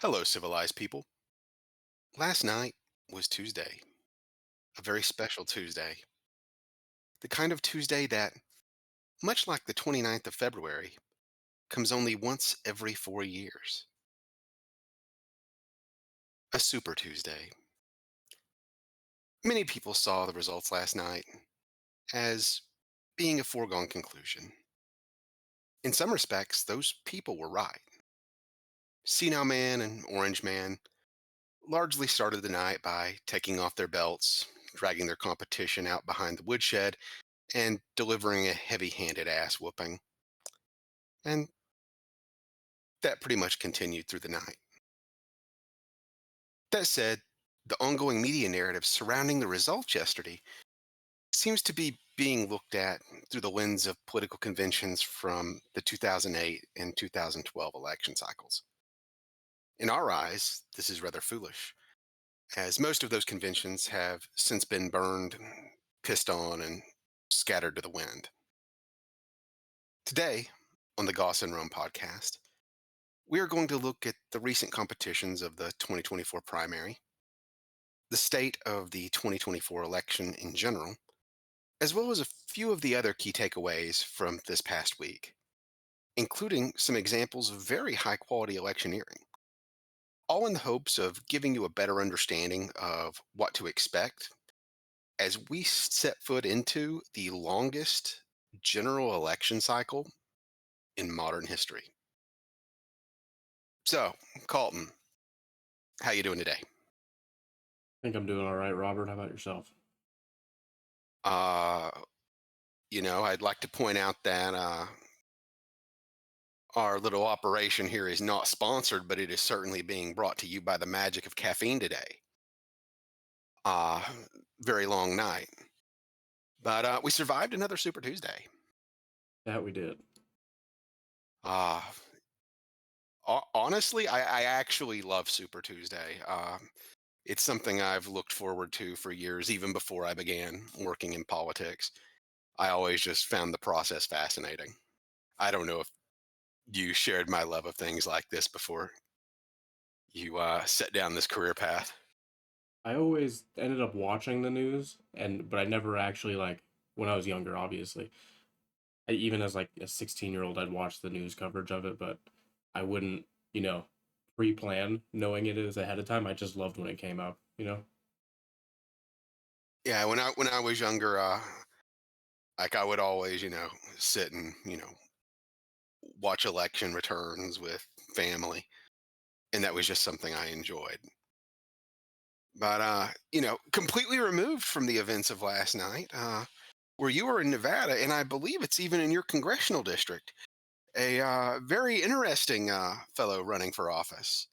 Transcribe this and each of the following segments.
Hello, civilized people. Last night was Tuesday, a very special Tuesday. The kind of Tuesday that, much like the 29th of February, comes only once every 4 years. A Super Tuesday. Many people saw the results last night as being a foregone conclusion. In some respects, those people were right. Senile Man and Orange Man largely started the night by taking off their belts, dragging their competition out behind the woodshed, and delivering a heavy handed ass whooping. And that pretty much continued through the night. That said, the ongoing media narrative surrounding the results yesterday seems to be being looked at through the lens of political conventions from the 2008 and 2012 election cycles. In our eyes, this is rather foolish, as most of those conventions have since been burned, pissed on, and scattered to the wind. Today, on the Goss and Rome podcast, we are going to look at the recent competitions of the 2024 primary, the state of the 2024 election in general, as well as a few of the other key takeaways from this past week, including some examples of very high quality electioneering, all in the hopes of giving you a better understanding of what to expect as we set foot into the longest general election cycle in modern history. So, Colton, how you doing today? Think I'm doing all right, Robert. How about yourself? Uh, I'd like to point out that our little operation here is not sponsored, but it is certainly being brought to you by the magic of caffeine today. Uh, Very long night. But we survived another Super Tuesday. That we did. Uh, Honestly, I actually love Super Tuesday. It's something I've looked forward to for years, even before I began working in politics. I always just found the process fascinating. I don't know if you shared my love of things like this before you set down this career path. I always ended up watching the news, but I never actually when I was younger. Obviously, even as like a 16-year-old, I'd watch the news coverage of it, but I wouldn't, you know, pre-plan knowing it is ahead of time. I just loved when it came out. Yeah, when I was younger, like I would always, sit and watch election returns with family, and that was just something I enjoyed. But completely removed from the events of last night, where you were in Nevada, and I believe it's even in your congressional district. A very interesting fellow running for office.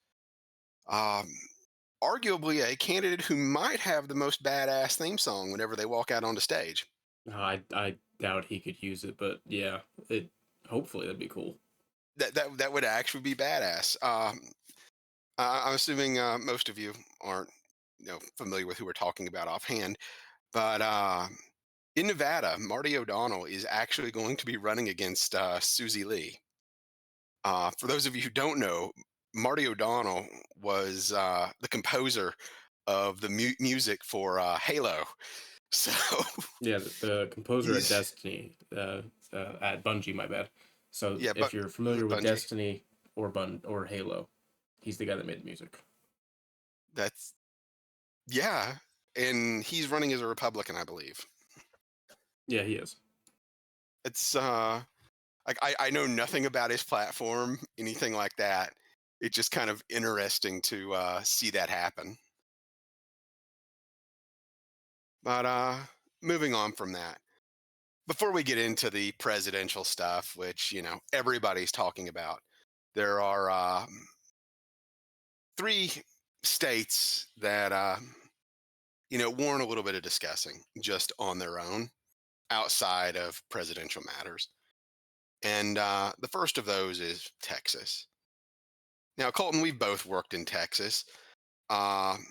Um, Arguably a candidate who might have the most badass theme song whenever they walk out onto stage. I doubt he could use it, but yeah, it hopefully that'd be cool. That would actually be badass. I'm assuming most of you aren't familiar with who we're talking about offhand, but in Nevada, Marty O'Donnell is actually going to be running against Susie Lee. For those of you who don't know, Marty O'Donnell was the composer of the music for Halo. So Yeah, the composer at he's Destiny, at Bungie, my bad. So yeah, if but you're familiar with Bungie. Destiny or Halo, he's the guy that made the music. That's yeah, and he's running as a Republican, I believe. Yeah, he is. It's like I know nothing about his platform, anything like that. It's just kind of interesting to see that happen. But moving on from that, before we get into the presidential stuff, which everybody's talking about, there are three states that warrant a little bit of discussing just on their own, outside of presidential matters. And the first of those is Texas. Now, Colton, we've both worked in Texas. Um,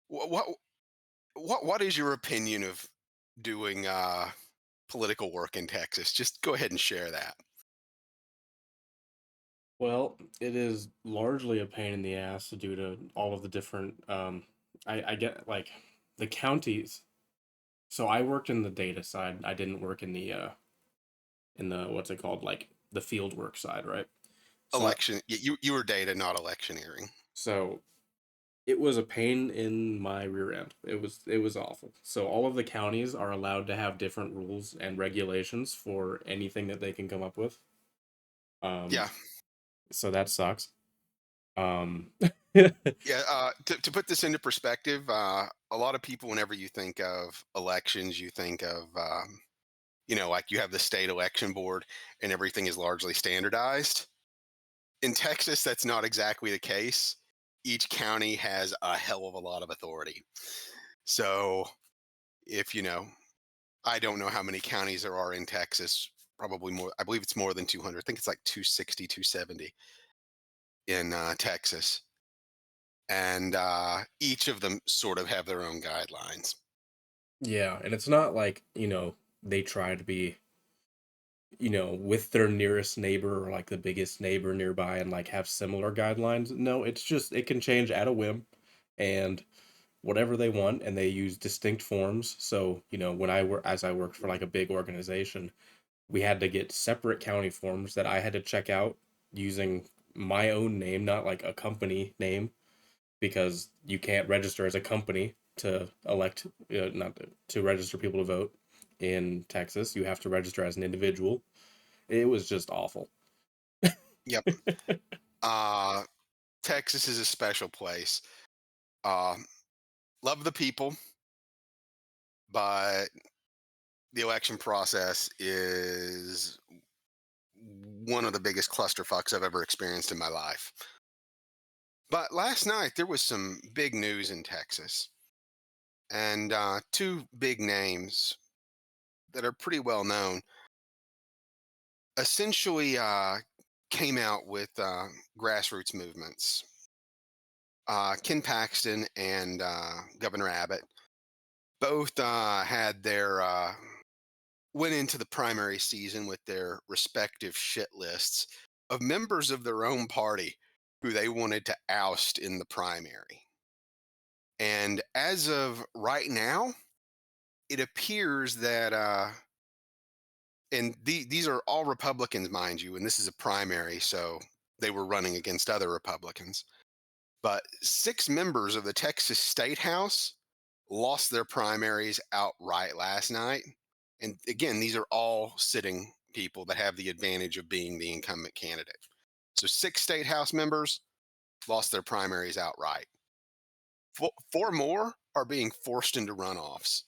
what what is your opinion of doing political work in Texas? Just go ahead and share that. Well, it is largely a pain in the ass due to all of the different I get like the counties. So I worked in the data side. I didn't work in the what's it called? Like the field work side, right? So You were data, not electioneering. so it was a pain in my rear end. It was awful. So all of the counties are allowed to have different rules and regulations for anything that they can come up with. Um Yeah. so that sucks. Um Yeah, to put this into perspective, a lot of people, whenever you think of elections, you think of, like you have the state election board and everything is largely standardized. In Texas, that's not exactly the case. Each county has a hell of a lot of authority. So if, I don't know how many counties there are in Texas, probably more. I believe it's more than 200. I think it's like 260, 270 in Texas. And each of them sort of have their own guidelines. yeah, and it's not like, they try to be, with their nearest neighbor or like the biggest neighbor nearby and like have similar guidelines. No, it's just it can change at a whim and whatever they want, and they use distinct forms. So, when I worked for like a big organization, we had to get separate county forms that I had to check out using my own name, not like a company name, because you can't register as a company to elect, not to register people to vote in Texas. You have to register as an individual. It was just awful. Yep. Uh, Texas is a special place. Uh, love the people, but the election process is one of the biggest clusterfucks I've ever experienced in my life. But last night there was some big news in Texas, and two big names that are pretty well known essentially came out with grassroots movements. Ken Paxton and Governor Abbott both had their went into the primary season with their respective shit lists of members of their own party who they wanted to oust in the primary. And as of right now, it appears that, and these are all Republicans, mind you, and this is a primary, so they were running against other Republicans. But six members of the Texas State House lost their primaries outright last night. And again, these are all sitting people that have the advantage of being the incumbent candidate. So six state house members lost their primaries outright. Four more are being forced into runoffs.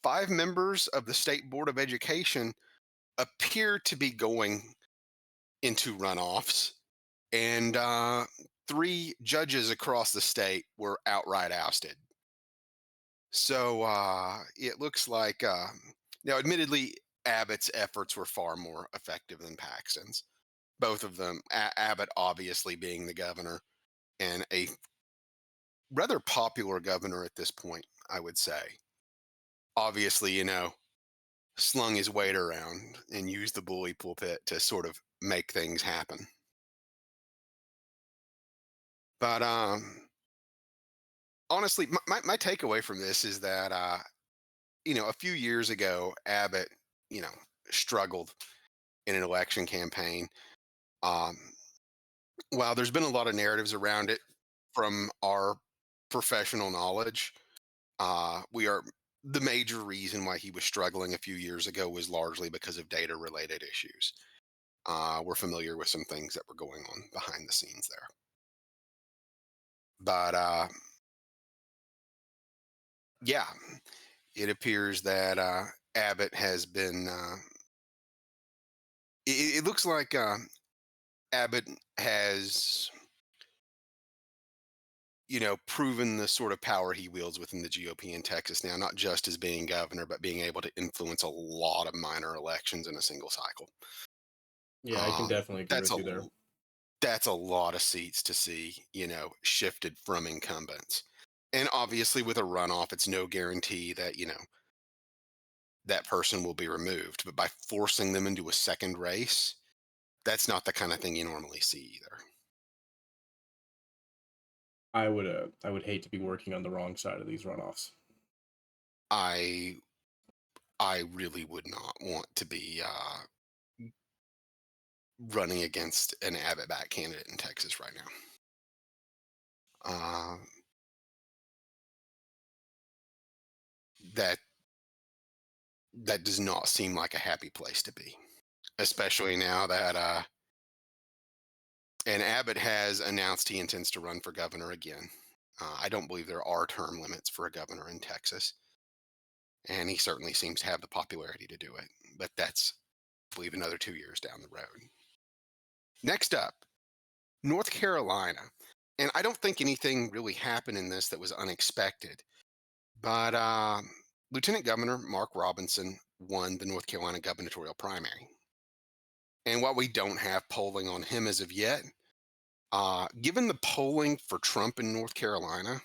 Five members of the State Board of Education appear to be going into runoffs, and three judges across the state were outright ousted. So it looks like, now, admittedly, Abbott's efforts were far more effective than Paxton's. Both of them, Abbott obviously being the governor and a rather popular governor at this point, I would say. Obviously, slung his weight around and used the bully pulpit to sort of make things happen. But honestly, my takeaway from this is that, a few years ago, Abbott, you know, struggled in an election campaign. Um, while there's been a lot of narratives around it from our professional knowledge, we are the major reason why he was struggling a few years ago was largely because of data related issues. We're familiar with some things that were going on behind the scenes there. But yeah, it appears that Abbott has been, it looks like Abbott has, proven the sort of power he wields within the GOP in Texas now, not just as being governor, but being able to influence a lot of minor elections in a single cycle. Yeah, I can Um, definitely agree that's with you there. that's a lot of seats to see, shifted from incumbents. And obviously, with a runoff, it's no guarantee that that person will be removed. But by forcing them into a second race, that's not the kind of thing you normally see either. I would hate to be working on the wrong side of these runoffs. I I really would not want to be running against an Abbott back candidate in Texas right now. Uh, that that does not seem like a happy place to be, especially now that and Abbott has announced he intends to run for governor again. I don't believe there are term limits for a governor in Texas, and he certainly seems to have the popularity to do it. But that's, I believe, another 2 years down the road. Next up, North Carolina. And I don't think anything really happened in this that was unexpected. But Lieutenant Governor Mark Robinson won the North Carolina gubernatorial primary. And while we don't have polling on him as of yet, given the polling for Trump in North Carolina,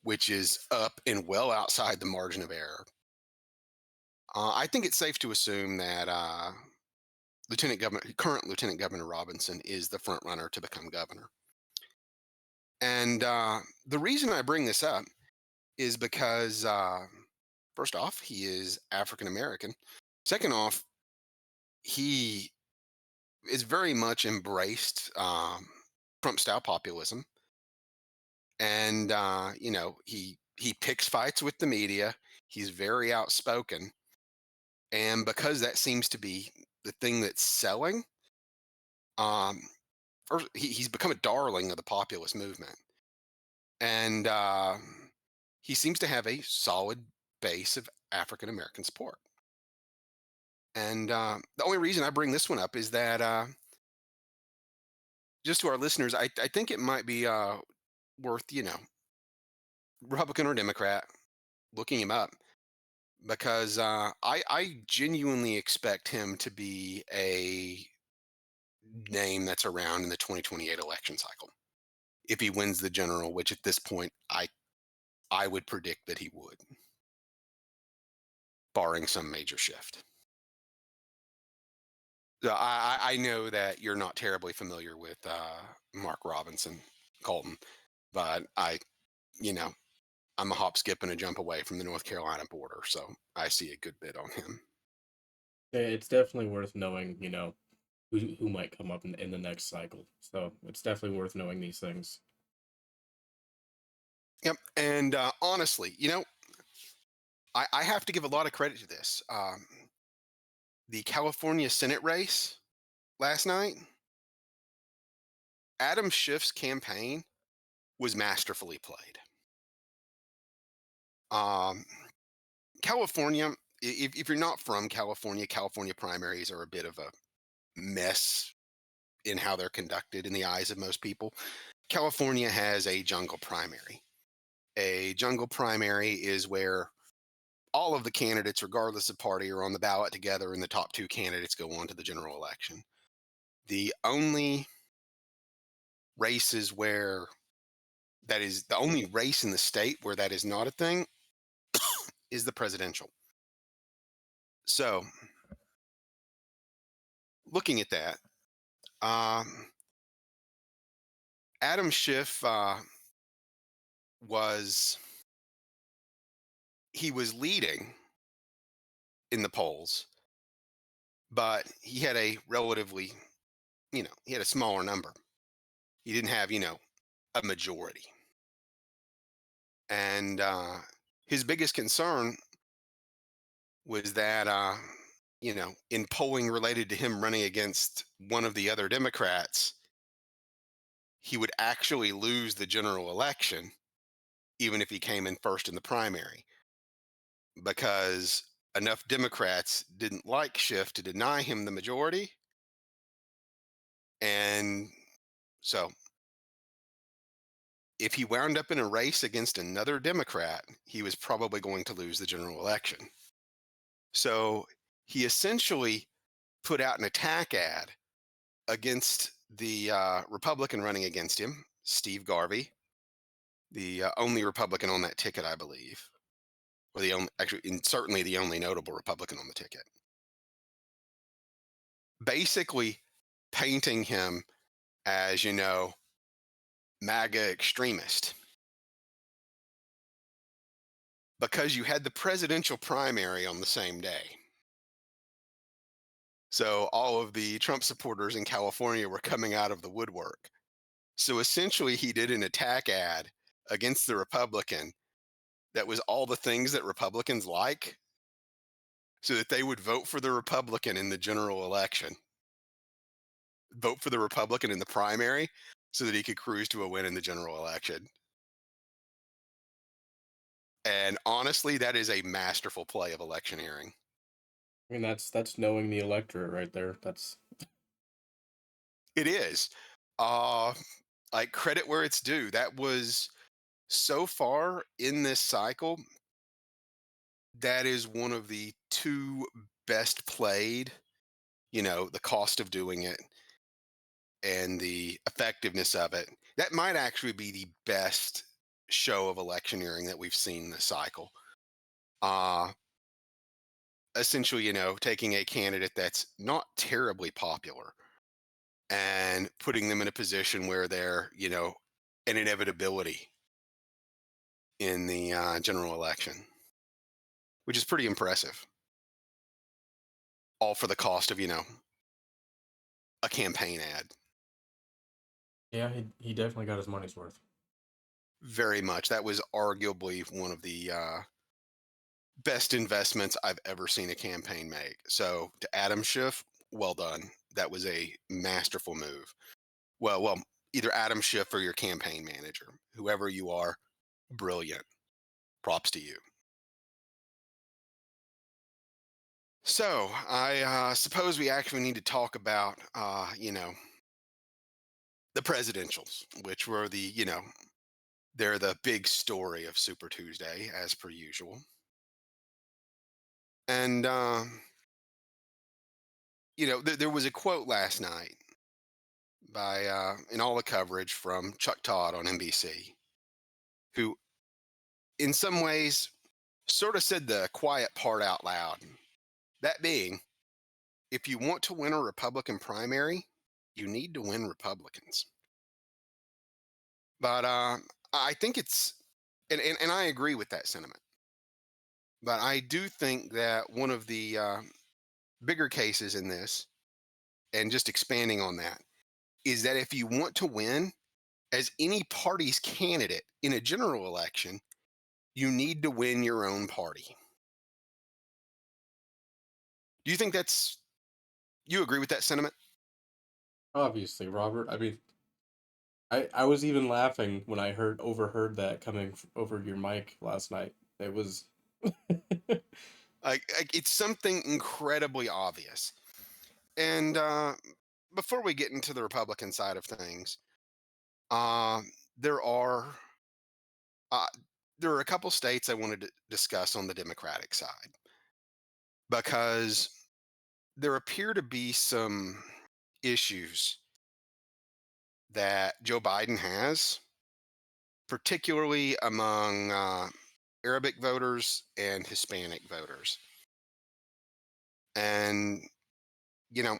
which is up and well outside the margin of error, I think it's safe to assume that current Lieutenant Governor Robinson is the front runner to become governor. And the reason I bring this up is because, first off, he is African American. Second off, he is very much embraced Trump style populism, and he picks fights with the media. He's very outspoken, and because that seems to be the thing that's selling, um, first, he's become a darling of the populist movement, and he seems to have a solid base of African American support. And the only reason I bring this one up is that just to our listeners, I think it might be worth, Republican or Democrat, looking him up because I genuinely expect him to be a name that's around in the 2028 election cycle. If he wins the general, which at this point I would predict that he would, barring some major shift. So I know that you're not terribly familiar with Mark Robinson, Colton, but you know, I'm a hop, skip, and a jump away from the North Carolina border, so I see a good bit on him. It's definitely worth knowing, who might come up in the next cycle. So it's definitely worth knowing these things. Yep, and honestly, I have to give a lot of credit to this. The California Senate race last night, Adam Schiff's campaign was masterfully played. Um, California, if you're not from California, California primaries are a bit of a mess in how they're conducted in the eyes of most people. California has a jungle primary. A jungle primary is where all of the candidates, regardless of party, are on the ballot together, and the top two candidates go on to the general election. The only races where that is the only race in the state where that is not a thing is the presidential. So, looking at that, um, Adam Schiff was he was leading in the polls, but he had a relatively, he had a smaller number. He didn't have, a majority. And his biggest concern was that, in polling related to him running against one of the other Democrats, he would actually lose the general election, even if he came in first in the primary, because enough Democrats didn't like Schiff to deny him the majority. And so if he wound up in a race against another Democrat, he was probably going to lose the general election. So he essentially put out an attack ad against the Republican running against him, Steve Garvey, the only Republican on that ticket, I believe, or the only, actually, and certainly the only notable Republican on the ticket. Basically, painting him as, MAGA extremist because you had the presidential primary on the same day. So all of the Trump supporters in California were coming out of the woodwork. So essentially, he did an attack ad against the Republican that was all the things that Republicans like so that they would vote for the Republican in the general election, vote for the Republican in the primary so that he could cruise to a win in the general election. And honestly, that is a masterful play of electioneering. I mean, that's knowing the electorate right there. That's It is. Uh, like credit where it's due. That was so far in this cycle, that is one of the two best played, the cost of doing it and the effectiveness of it. That might actually be the best show of electioneering that we've seen this cycle. Uh Essentially, taking a candidate that's not terribly popular and putting them in a position where they're, an inevitability in the general election, which is pretty impressive. All for the cost of, a campaign ad. yeah. He definitely got his money's worth. Very much. That was arguably one of the best investments I've ever seen a campaign make. So to Adam Schiff, well done. That was a masterful move. Well, either Adam Schiff or your campaign manager, whoever you are, brilliant. Props to you. So I suppose we actually need to talk about, the presidentials, which were they're the big story of Super Tuesday, as per usual. And, there was a quote last night by, in all the coverage from Chuck Todd on NBC, who, in some ways, sort of said the quiet part out loud. That being, if you want to win a Republican primary, you need to win Republicans. But I think and I agree with that sentiment. But I do think that one of the bigger cases in this, and just expanding on that, is that if you want to win as any party's candidate in a general election, you need to win your own party. Do you think you agree with that sentiment? Obviously, Robert. I mean, I was even laughing when I overheard that coming over your mic last night. It was Like it's something incredibly obvious. And before we get into the Republican side of things, uh, there are uh, there are a couple states I wanted to discuss on the Democratic side because there appear to be some issues that Joe Biden has, particularly among Arabic voters and Hispanic voters. And, you know,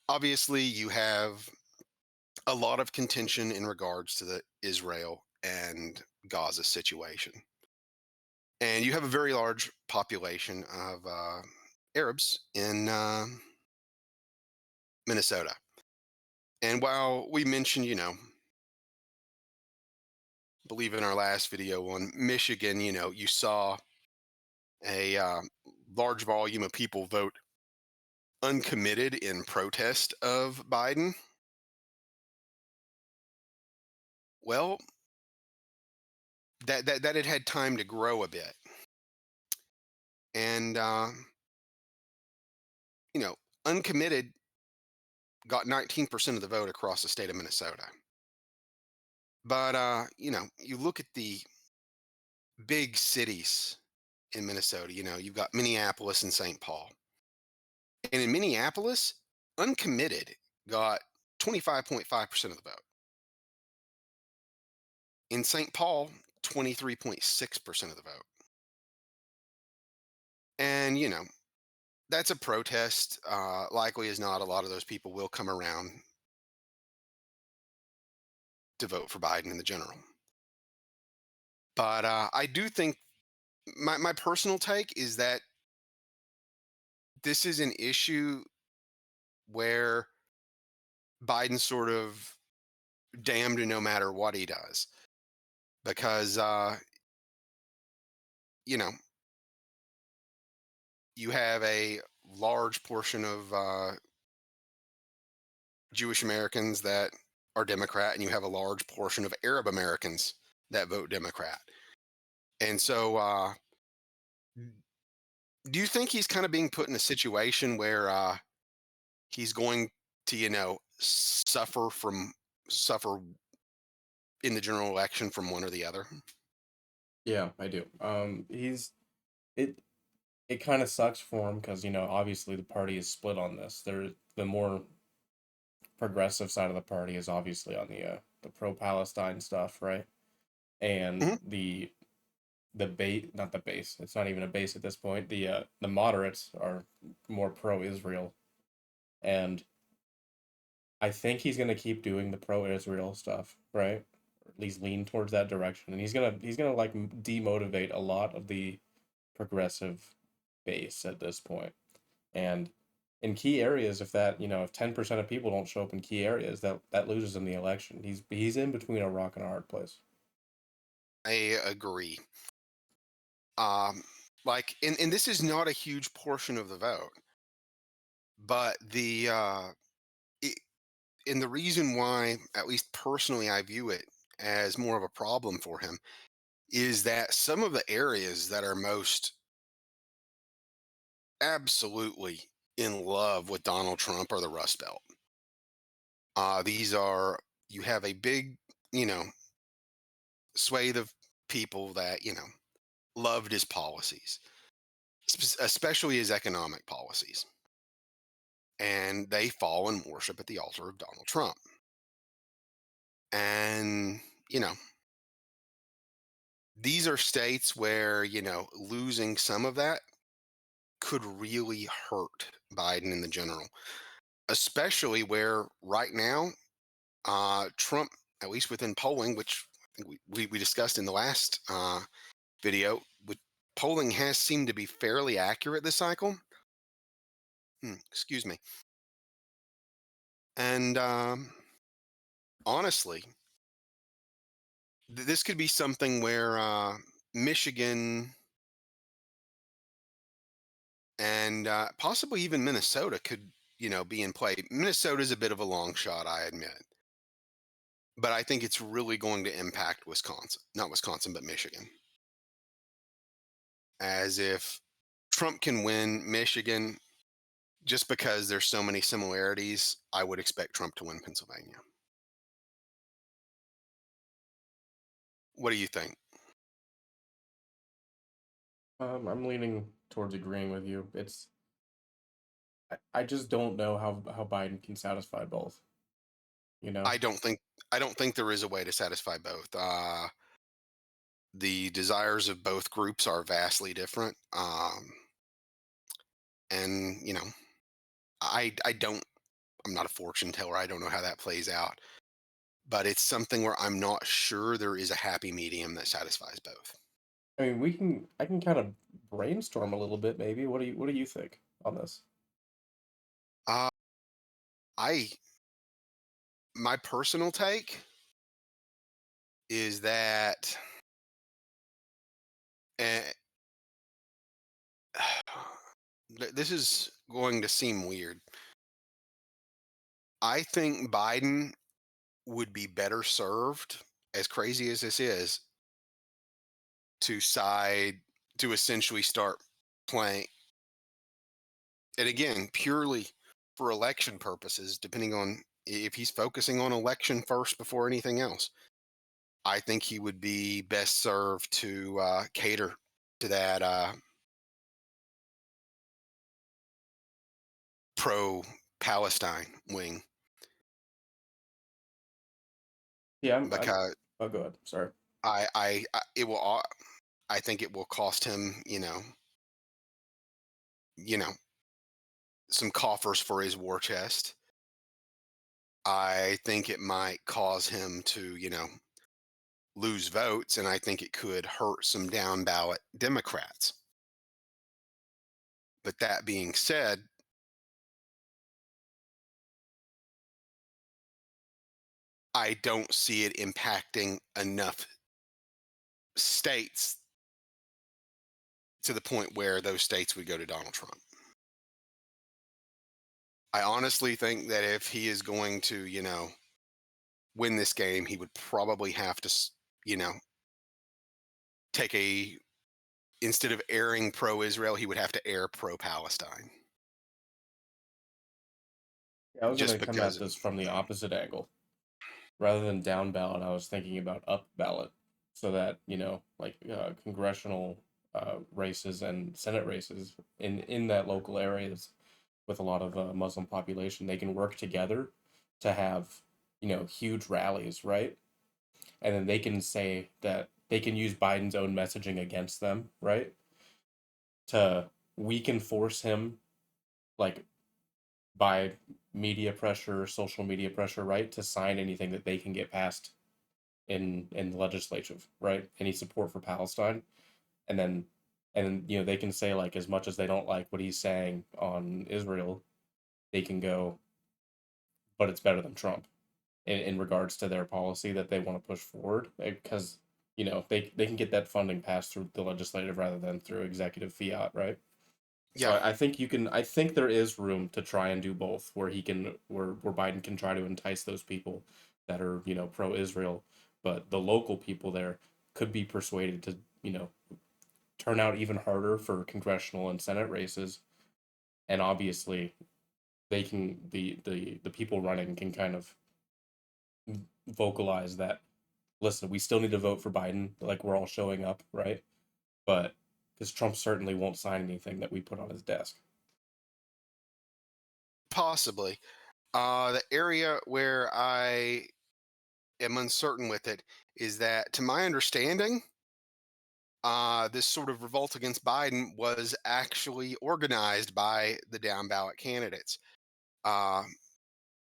obviously, you have a lot of contention in regards to the Israel and Gaza situation. And you have a very large population of Arabs in Minnesota. And while we mentioned, believe in our last video on Michigan, you saw a large volume of people vote uncommitted in protest of Biden. Well, that had had time to grow a bit, and uncommitted got 19% of the vote across the state of Minnesota. But you look at the big cities in Minnesota. You've got Minneapolis and St. Paul, and in Minneapolis, uncommitted got 25.5% of the vote. In St. Paul, 23.6% of the vote. And, that's a protest. Likely as not, a lot of those people will come around to vote for Biden in the general. But I do think my personal take is that this is an issue where Biden's sort of damned no matter what he does because you know you have a large portion of Jewish Americans that are Democrat, and you have a large portion of Arab Americans that vote Democrat. And so, do you think he's kind of being put in a situation where he's going to, suffer in the general election from one or the other? Yeah, I do. It it kind of sucks for him because obviously the party is split on this. The more progressive side of the party is obviously on the pro Palestine stuff, right? And Mhm. the base, not the base. It's not even a base at this point. The moderates are more pro Israel, and I think he's gonna keep doing the pro Israel stuff, right? Or at least lean towards that direction, and he's gonna like demotivate a lot of the progressive base at this point. And in key areas, if 10% of people don't show up in key areas, that loses him the election. He's in between a rock and a hard place. I agree. Um, and this is not a huge portion of the vote, but it, and the reason why, at least personally, I view it as more of a problem for him is that some of the areas that are most absolutely in love with Donald Trump are the Rust Belt. These are you have a big, you know, swathe of people that loved his policies, especially his economic policies, and they fall and worship at the altar of Donald Trump. And you know, these are states where losing some of that could really hurt Biden in the general, especially where right now Trump, at least within polling, which I think we discussed in the last video, with polling has seemed to be fairly accurate this cycle. Excuse me. And honestly, this could be something where Michigan and possibly even Minnesota could, be in play. Minnesota's a bit of a long shot, I admit, but I think it's really going to impact Wisconsin, not Wisconsin, but Michigan. As if Trump can win Michigan just because there's so many similarities, I would expect Trump to win Pennsylvania. What do you think? I'm leaning towards agreeing with you. I just don't know how Biden can satisfy both. You know, I don't think I don't think there is a way to satisfy both. The desires of both groups are vastly different, and I don't. I'm not a fortune teller. I don't know how that plays out, but it's something where I'm not sure there is a happy medium that satisfies both. I mean, I can kind of brainstorm a little bit, maybe. What do you think on this? Uh, I My personal take is that eh, this is going to seem weird. I think Biden would be better served, as crazy as this is, to side to essentially start playing, and again, purely for election purposes, depending on if he's focusing on election first before anything else. I think he would be best served to cater to that pro Palestine wing Yeah, I'm because oh, go ahead. Sorry. it will I think it will cost him, you know, some coffers for his war chest. I think it might cause him to, lose votes, and I think it could hurt some down ballot Democrats. But that being said, I don't see it impacting enough states to the point where those states would go to Donald Trump. I honestly think that if he is going to, win this game, he would probably have to, you know, take a, instead of airing pro Israel, he would have to air pro Palestine. I was Just gonna come because at of, this from the opposite angle. Rather than down ballot, I was thinking about up ballot, so that like congressional races and Senate races in that local areas with a lot of Muslim population, they can work together to have huge rallies, right? And then they can say that they can use Biden's own messaging against them, right? To We can force him, like, by media pressure, social media pressure, right, to sign anything that they can get passed in the legislature, right? Any support for Palestine, and then they can say, like, as much as they don't like what he's saying on Israel, they can go, but it's better than Trump in regards to their policy that they want to push forward, because they can get that funding passed through the legislative rather than through executive fiat, right? So yeah, I think you can. I think there is room to try and do both, where Biden can try to entice those people that are pro Israel, but the local people there could be persuaded to turn out even harder for congressional and Senate races, and obviously they can the people running can kind of vocalize that, listen, we still need to vote for Biden, like we're all showing up, right? But because Trump certainly won't sign anything that we put on his desk. possibly. The area where I am uncertain with it is that, to my understanding, this sort of revolt against Biden was actually organized by the down ballot candidates. Uh,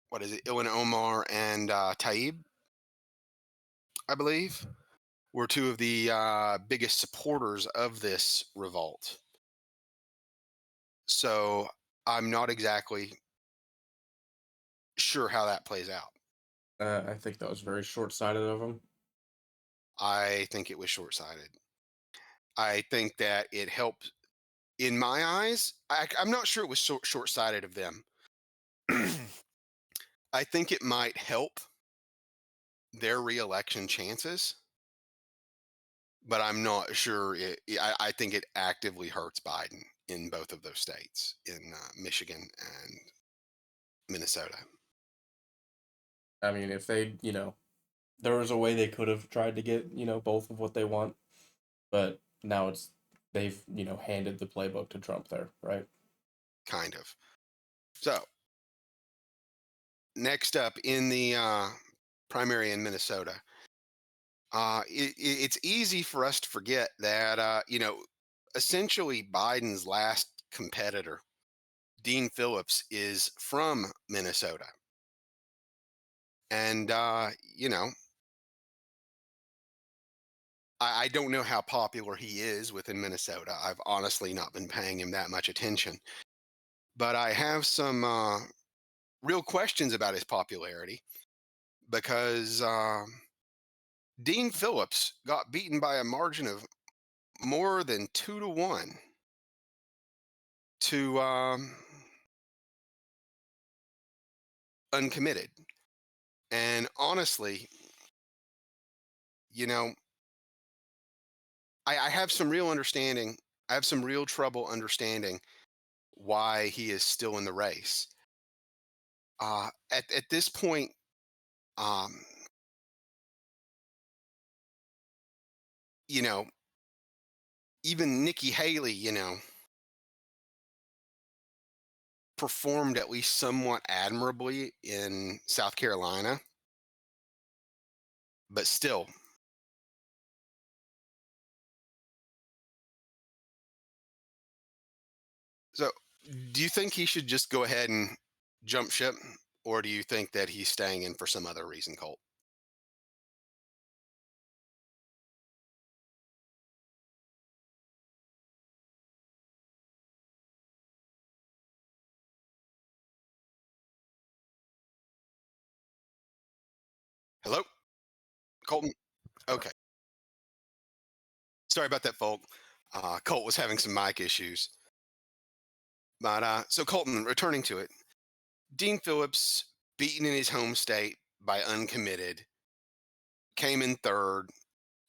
what is it? Ilhan Omar and Taib, I believe, were two of the biggest supporters of this revolt. So I'm not exactly sure how that plays out. I think that was very short-sighted of him. I think it was short sighted. I think that it helped, in my eyes. I'm not sure it was short sighted of them. I think it might help their reelection chances, but I'm not sure. I think it actively hurts Biden in both of those states, in Michigan and Minnesota. I mean, if they, there was a way they could have tried to get, both of what they want, but now they've, handed the playbook to Trump there, right? Kind of. So, next up in the primary in Minnesota, it's easy for us to forget that, essentially Biden's last competitor, Dean Phillips, is from Minnesota. And, I don't know how popular he is within Minnesota. I've honestly not been paying him that much attention. But I have some real questions about his popularity because Dean Phillips got beaten by a margin of more than 2-1 to uncommitted. And honestly, you know, I have some real understanding. I have some real trouble understanding why he is still in the race. At this point, um, you know, even Nikki Haley, performed at least somewhat admirably in South Carolina, but still, so Do you think he should just go ahead and jump ship, or do you think that he's staying in for some other reason, Colt? Hello, Colton. Okay, sorry about that, folk. Colt was having some mic issues, but so Colton, returning to it, Dean Phillips, beaten in his home state by uncommitted, came in third,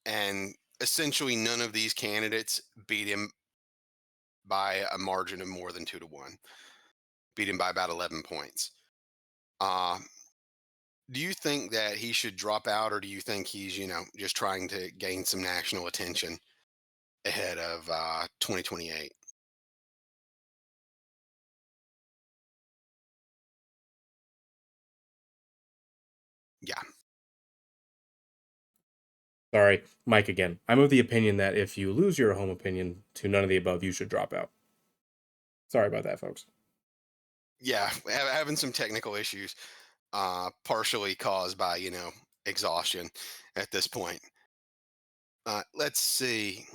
and essentially none of these candidates beat him by a margin of more than 2-1. Beat him by about 11 points. Uh, do you think that he should drop out, or do you think he's, just trying to gain some national attention ahead of 2028? Yeah, Sorry, Mike again. I'm of the opinion that if you lose your home opinion to none of the above, you should drop out. Sorry about that, folks. yeah, having some technical issues, partially caused by exhaustion at this point. Let's see.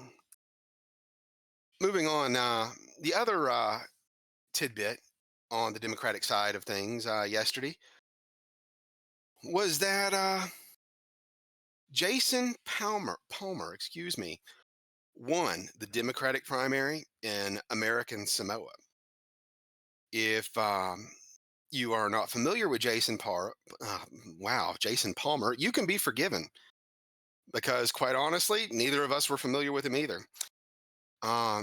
Moving on, the other tidbit on the Democratic side of things yesterday was that Jason Palmer, excuse me, won the Democratic primary in American Samoa. If you are not familiar with Jason Palmer, you can be forgiven because, quite honestly, neither of us were familiar with him either.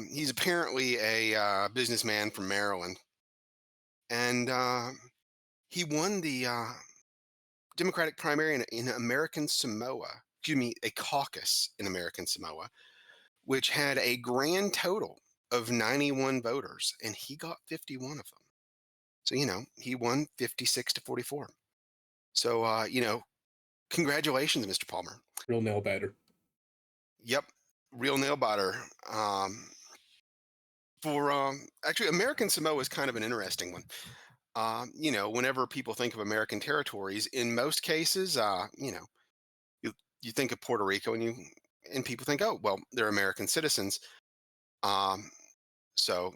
He's apparently a businessman from Maryland, and he won the Democratic primary in American Samoa. Excuse me, a caucus in American Samoa, which had a grand total of 91 voters, and he got 51 of them. So, he won 56-44. So, congratulations, Mr. Palmer. Real nail biter. Yep, real nail biter. For actually, American Samoa is kind of an interesting one. Whenever people think of American territories, in most cases, you you think of Puerto Rico, and people think, oh, well, they're American citizens. Um, so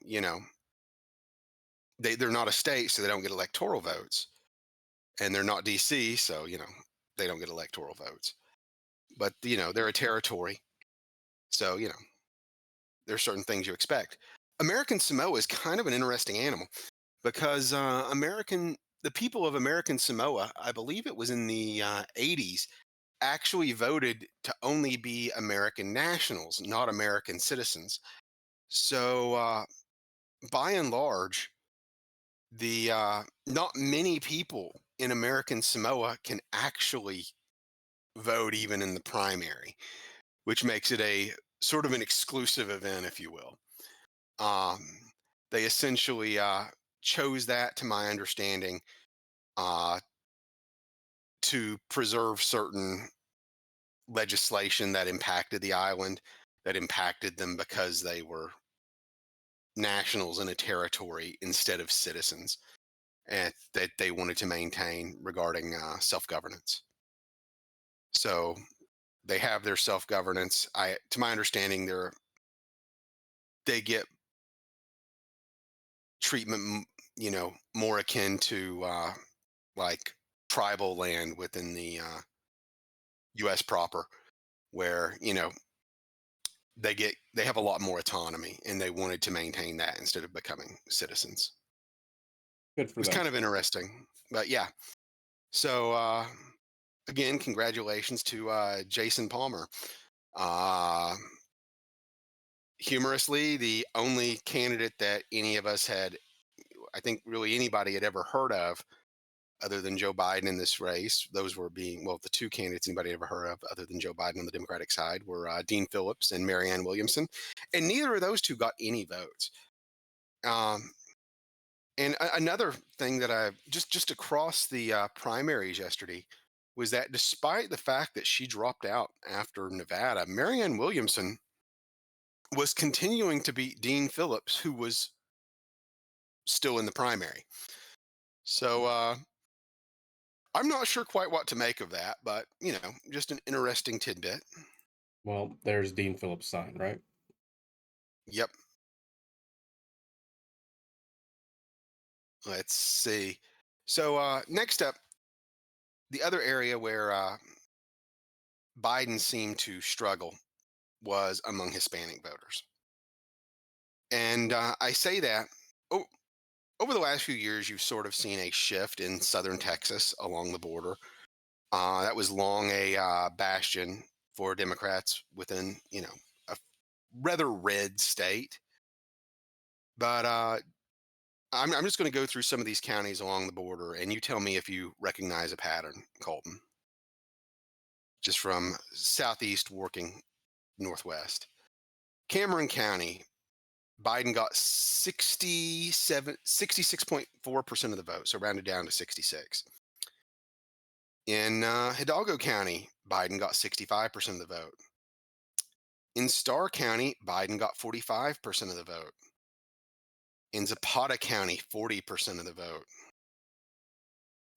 they're not a state, so they don't get electoral votes, and they're not DC, so they don't get electoral votes. But they're a territory, so there's certain things you expect. American Samoa is kind of an interesting animal because the people of American Samoa, I believe it was in the 80s, actually voted to only be American nationals, not American citizens. So by and large, the not many people in American Samoa can actually vote even in the primary, which makes it a sort of an exclusive event, if you will. Um, they essentially chose that, to my understanding, uh, to preserve certain legislation that impacted the island, that impacted them because they were nationals in a territory instead of citizens, and that they wanted to maintain regarding self governance. So they have their self governance. To my understanding, they get treatment, more akin to like tribal land within the U.S. proper, where they have a lot more autonomy, and they wanted to maintain that instead of becoming citizens. Good It for was them. kind of interesting, but yeah. So again, congratulations to Jason Palmer. Uh, Humorously, the only candidate that any of us had, I think, really anybody had ever heard of, other than Joe Biden in this race, those were being, well, the two candidates anybody ever heard of, other than Joe Biden on the Democratic side, were Dean Phillips and Marianne Williamson, and neither of those two got any votes. Um, and another thing that I just across the primaries yesterday was that despite the fact that she dropped out after Nevada, Marianne Williamson was continuing to beat Dean Phillips, who was still in the primary. So I'm not sure quite what to make of that, but just an interesting tidbit. Well, there's Dean Phillips' sign, right? Yep. Let's see. So next up, the other area where Biden seemed to struggle was among Hispanic voters. And I say that oh, over the last few years, you've sort of seen a shift in southern Texas along the border. That was long a bastion for Democrats within, a rather red state. But I'm just going to go through some of these counties along the border, and you tell me if you recognize a pattern, Colton, just from southeast working northwest. Cameron County, Biden got 66.4% of the vote, so rounded down to 66. In Hidalgo County, Biden got 65% of the vote. In Starr County, Biden got 45% of the vote. In Zapata County, 40% of the vote.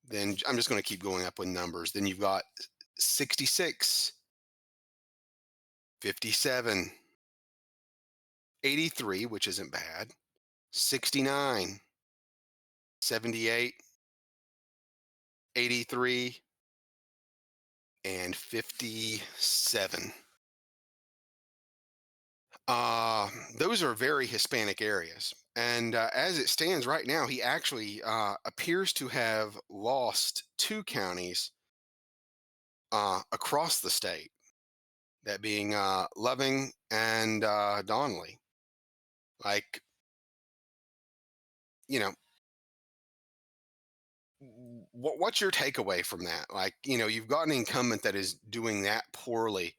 Then I'm just going to keep going up with numbers. Then you've got 66, 57, 83, which isn't bad, 69, 78, 83, and 57. Those are very Hispanic areas. And as it stands right now, he actually appears to have lost two counties across the state, that being Loving and Donley. Like, you know, what's your takeaway from that? Like, you've got an incumbent that is doing that poorly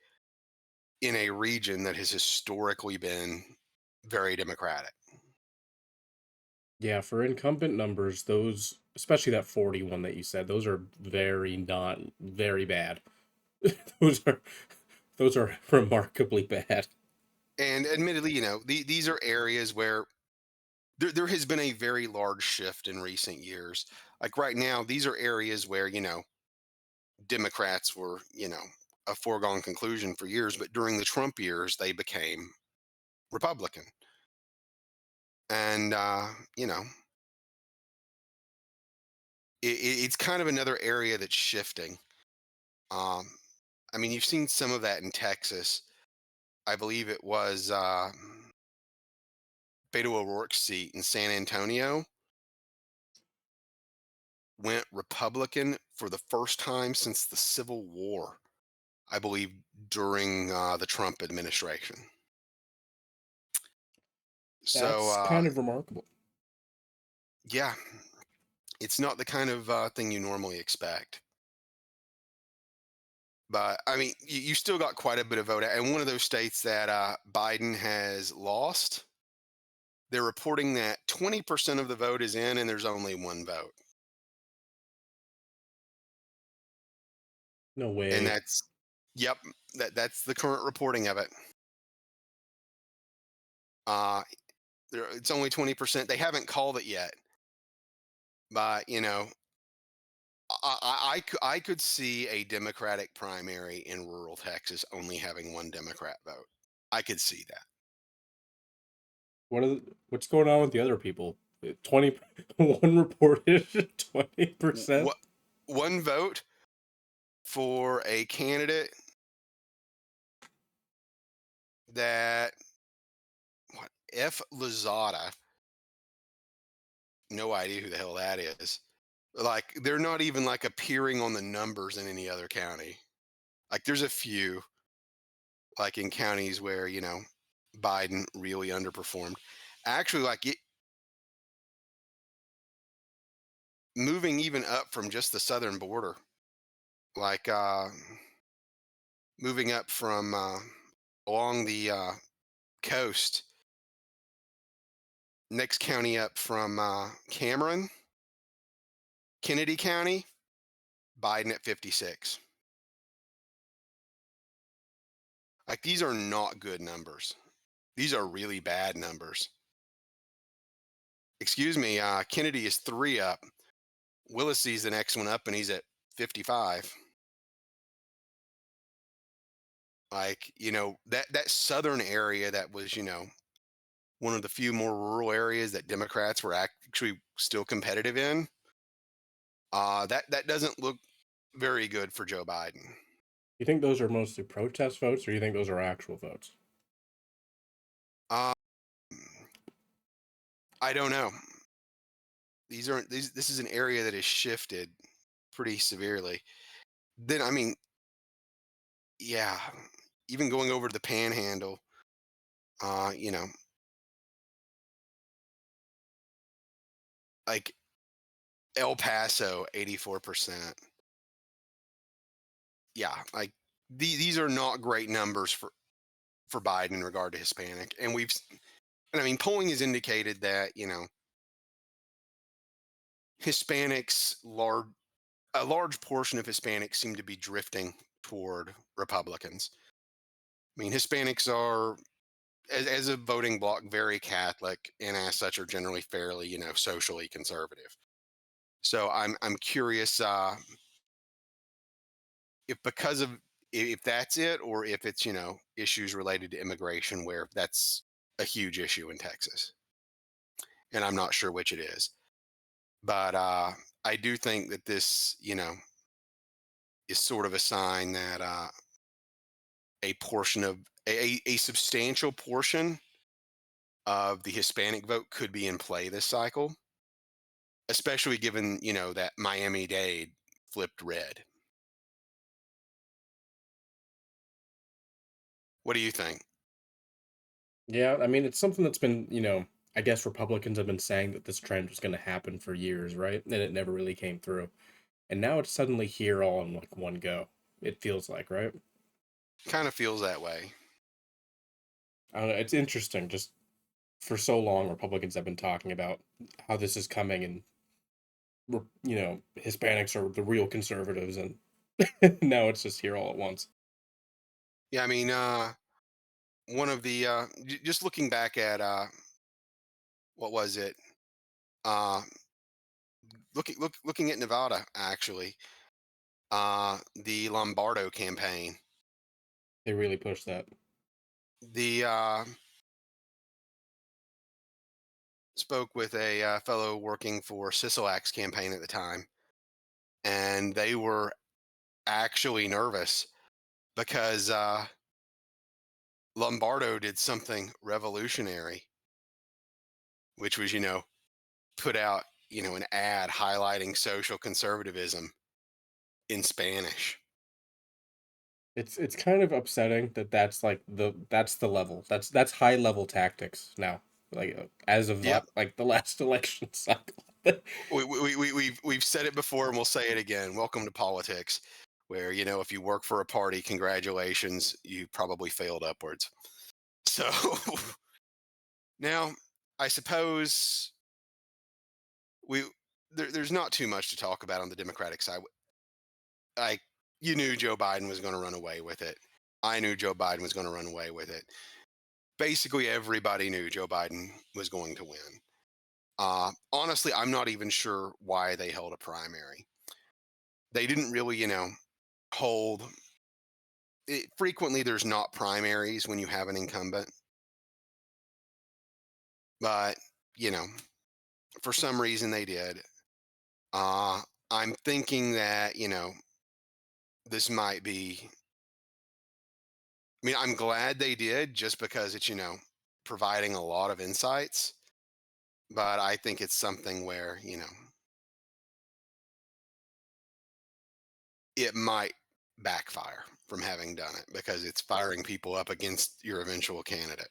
in a region that has historically been very Democratic. Yeah, for incumbent numbers, those, especially that 41 that you said, those are very not very bad. those are those are remarkably bad. And admittedly, these are areas where there has been a very large shift in recent years. Like right now, these are areas where, Democrats were, a foregone conclusion for years, but during the Trump years, they became Republican. And, it's kind of another area that's shifting. Um, I mean, you've seen some of that in Texas. I believe it was Beto O'Rourke's seat in San Antonio went Republican for the first time since the Civil War, I believe, during the Trump administration. So, That's kind of remarkable. yeah, it's not the kind of thing you normally expect. But I mean, you still got quite a bit of vote. And one of those states that Biden has lost, they're reporting that 20% of the vote is in and there's only one vote. No And way. yep, that's the current reporting of it. Uh, it's only 20%. They haven't called it yet. But, I could see a Democratic primary in rural Texas only having one Democrat vote. I could see that. What's going on with the other people? 20 one reported 20%. What one vote for a candidate that what F Lozada, no idea who the hell that is. Like they're not even like appearing on the numbers in any other county. Like there's a few like in counties where, Biden really underperformed. Actually, like moving even up from just the southern border, like moving up from along the coast, next county up from Cameron, Kennedy County, Biden at 56. Like these are not good numbers. These are really bad numbers. excuse me, Kennedy is 3 up. Willie's the next one up, and he's at 55. Like, that southern area that was, one of the few more rural areas that Democrats were actually still competitive in. That doesn't look very good for Joe Biden. You think those are mostly protest votes, or you think those are actual votes? Uh, I don't know. This is an area that has shifted pretty severely. Then I mean, yeah, even going over to the Panhandle, uh, you know, like El Paso, 84%. Yeah, like these are not great numbers for Biden in regard to Hispanic, and I mean, polling has indicated that Hispanics large a large portion of Hispanics seem to be drifting toward Republicans. I mean, Hispanics are, as a voting bloc, very Catholic, and as such are generally fairly, socially conservative. So I'm curious, if because of if that's it, or if it's issues related to immigration, where that's a huge issue in Texas, and I'm not sure which it is. But I do think that this is sort of a sign that a portion of a substantial portion of the Hispanic vote could be in play this cycle, especially given that Miami-Dade flipped red. What do you think? Yeah, I mean, it's something that's been, I guess Republicans have been saying that this trend was going to happen for years, right? And it never really came through. And now it's suddenly here all in like one go. It feels like, right? Kind of feels that way. I don't know, it's interesting. Just for so long, Republicans have been talking about how this is coming, and Hispanics are the real conservatives, and now it's just here all at once. Yeah, I mean, one of the just looking back at what was it? Uh, looking at Nevada, actually, the Lombardo campaign. They really push that. The Spoke with a fellow working for Sisolak's campaign at the time, and they were actually nervous because Lombardo did something revolutionary, which was, put out, an ad highlighting social conservatism in Spanish. It's kind of upsetting that that's the level. That's high level tactics now. Like as of Yep. like the last election cycle. We've said it before and we'll say it again. Welcome to politics, where, if you work for a party, congratulations, you probably failed upwards. So now, I suppose we there's not too much to talk about on the Democratic side. Like, you knew Joe Biden was going to run away with it. I knew Joe Biden was going to run away with it. Basically, everybody knew Joe Biden was going to win. Honestly, I'm not even sure why they held a primary. They didn't really, hold it. Frequently, there's not primaries when you have an incumbent, but you know, for some reason they did. Uh, I'm thinking that this might be. I mean, I'm glad they did, just because it's providing a lot of insights. But I think it's something where it might backfire from having done it, because it's firing people up against your eventual candidate.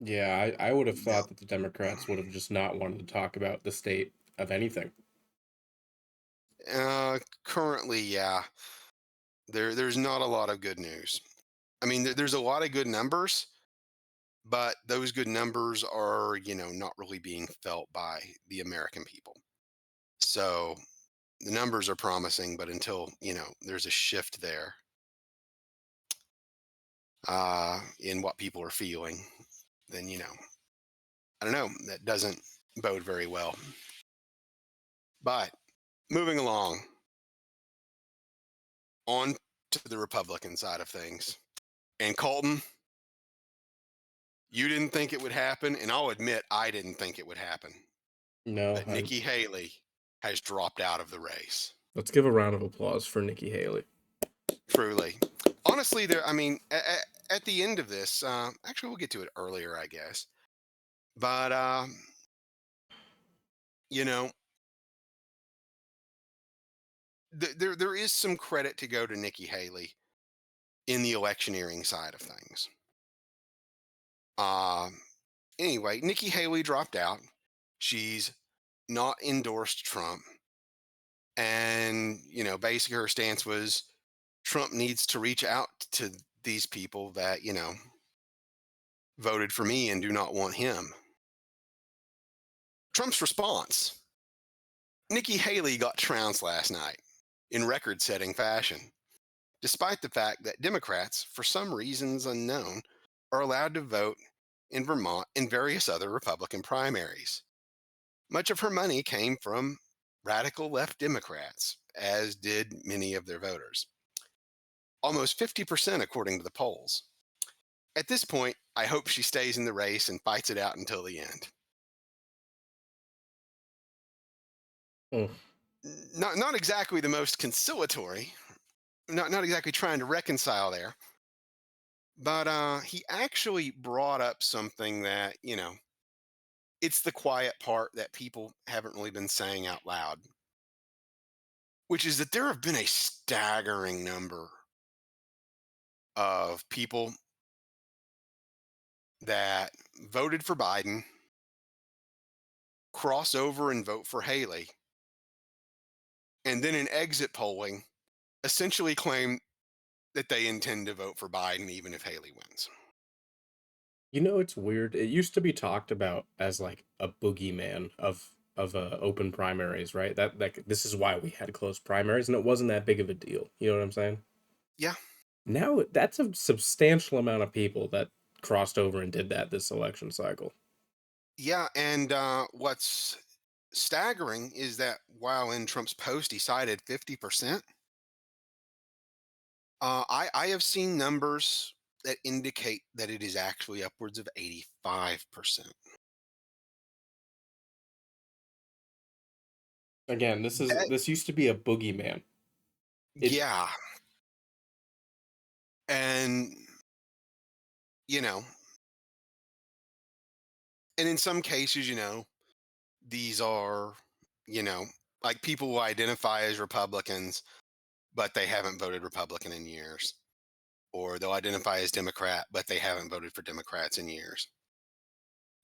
Yeah, I would have Now, thought that the Democrats would have just not wanted to talk about the state of anything. currently, yeah, there's not a lot of good news. I mean, there's a lot of good numbers, but those good numbers are, not really being felt by the American people. So the numbers are promising, but until there's a shift there, in what people are feeling, then I don't know. That doesn't bode very well. But moving along, on to the Republican side of things. And Colton, you didn't think it would happen, and I'll admit I didn't think it would happen. No, But Nikki Haley has dropped out of the race. let's give a round of applause for Nikki Haley. Truly. Honestly, there. I mean, at the end of this, actually, we'll get to it earlier, I guess. But you know, there is some credit to go to Nikki Haley in the electioneering side of things. Um, anyway, Nikki Haley dropped out. She's not endorsed Trump, and basically her stance was Trump needs to reach out to these people that voted for me and do not want him. Trump's response: Nikki Haley got trounced last night in record setting fashion, despite the fact that Democrats, for some reasons unknown, are allowed to vote in Vermont and various other Republican primaries. Much of her money came from radical left Democrats, as did many of their voters. Almost 50%, according to the polls. At this point, I hope she stays in the race and fights it out until the end. Mm. Not exactly the most conciliatory, not exactly trying to reconcile there, but he actually brought up something that, it's the quiet part that people haven't really been saying out loud, which is that there have been a staggering number of people that voted for Biden, cross over and vote for Haley, and then in exit polling essentially claim that they intend to vote for Biden even if Haley wins. It's weird. It used to be talked about as like a boogeyman of open primaries, right? That this is why we had close primaries, and it wasn't that big of a deal. You know what I'm saying? Yeah, Now that's a substantial amount of people that crossed over and did that this election cycle. yeah, and what's staggering is that while in Trump's post he cited 50%, I have seen numbers that indicate that it is actually upwards of 85%. Again, That, this used to be a boogeyman. It yeah, and you know, and in some cases, these are, you know, like people who identify as Republicans, but they haven't voted Republican in years, or they'll identify as Democrat, but they haven't voted for Democrats in years.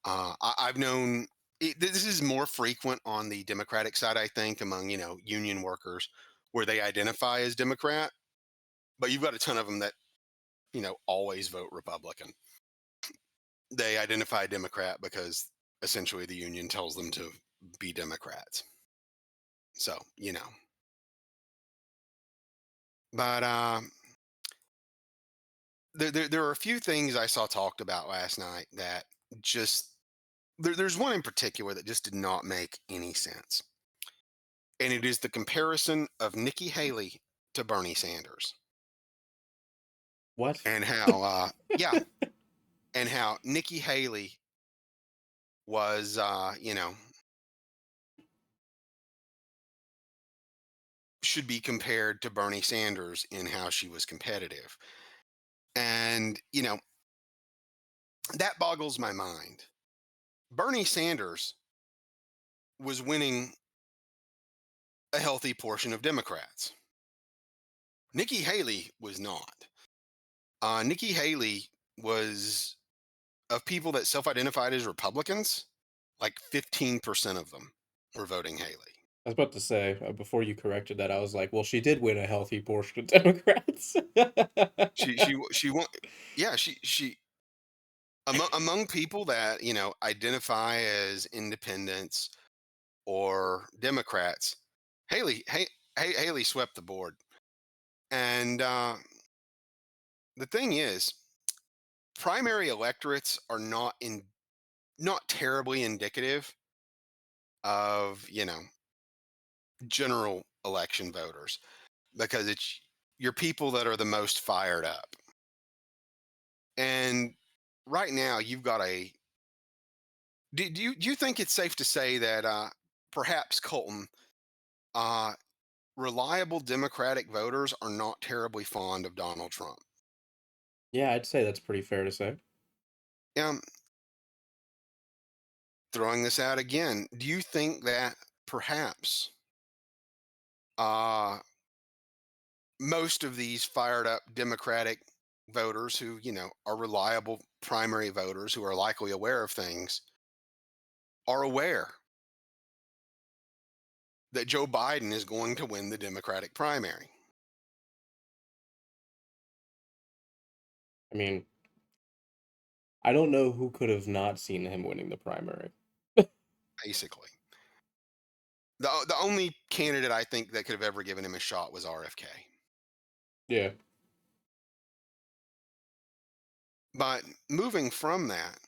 I've known this is more frequent on the Democratic side, I think, among union workers, where they identify as Democrat, but you've got a ton of them that always vote Republican. They identify Democrat because essentially the union tells them to be Democrats. So but there are a few things I saw talked about last night that just there's one in particular that just did not make any sense, and it is the comparison of Nikki Haley to Bernie Sanders, what? and how yeah, and how Nikki Haley was should be compared to Bernie Sanders in how she was competitive, and that boggles my mind. Bernie Sanders was winning a healthy portion of Democrats. Nikki Haley was not. Nikki Haley was, of people that self-identified as Republicans, like 15% of them were voting Haley. I was about to say, before you corrected that, I was like, well, she did win a healthy portion of Democrats. She won. Yeah, she among people that identify as independents or Democrats. Haley swept the board, and the thing is, primary electorates are not not terribly indicative of, general election voters because it's your people that are the most fired up. And right now, you've got a. Do you think it's safe to say that perhaps Colton, uh, reliable Democratic voters are not terribly fond of Donald Trump? Yeah, I'd say that's pretty fair to say. Um, Throwing this out again, do you think that perhaps uh, most of these fired up Democratic voters who, are reliable primary voters who are likely aware of things are aware that Joe Biden is going to win the Democratic primary, I mean, I don't know who could have not seen him winning the primary. basically. The only candidate I think that could have ever given him a shot was RFK. Yeah. But moving from that,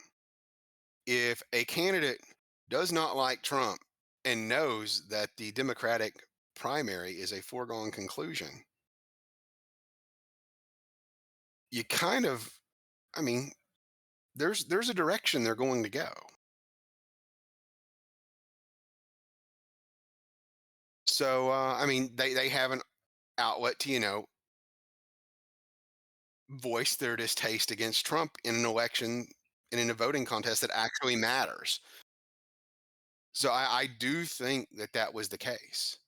if a candidate does not like Trump and knows that the Democratic primary is a foregone conclusion, you kind of, I mean, there's a direction they're going to go. So I mean, they have an outlet to voice their distaste against Trump in an election and in a voting contest that actually matters. So I do think that that was the case.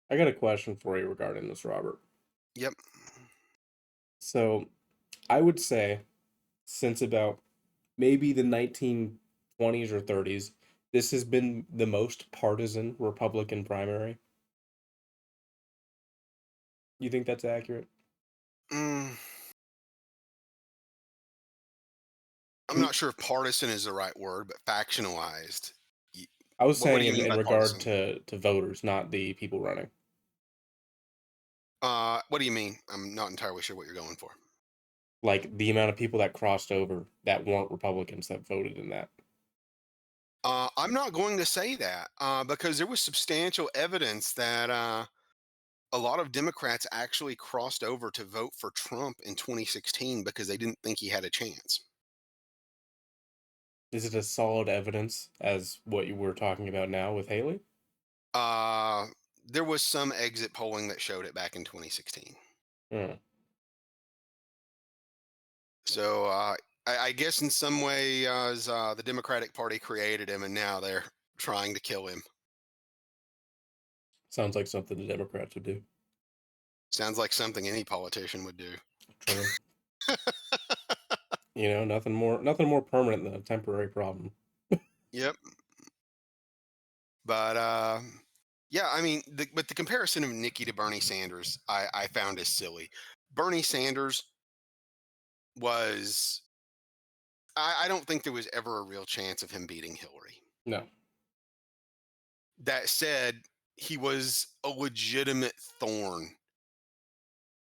I got a question for you regarding this, Robert. Yep. So, I would say since about maybe the 1920s or 30s, this has been the most partisan Republican primary. You think that's accurate? Mm, I'm To not sure if partisan is the right word, but factionalized. Y- I was what do saying you mean in by regard partisan? to voters, not the people running. What do you mean? I'm not entirely sure what you're going for. Like the amount of people that crossed over that weren't Republicans that voted in that. I'm not going to say that because there was substantial evidence that a lot of Democrats actually crossed over to vote for Trump in 2016 because they didn't think he had a chance. Is it as solid evidence as what you were talking about now with Haley? Uh, there was some exit polling that showed it back in 2016. Hmm. So I guess in some way, the Democratic Party created him, and now they're trying to kill him. Sounds like something the Democrats would do. Sounds like something any politician would do. True. Nothing more permanent than a temporary problem. Yep. But yeah, I mean, but the comparison of Nikki to Bernie Sanders, I found is silly. Bernie Sanders was, I don't think there was ever a real chance of him beating Hillary. No. That said, he was a legitimate thorn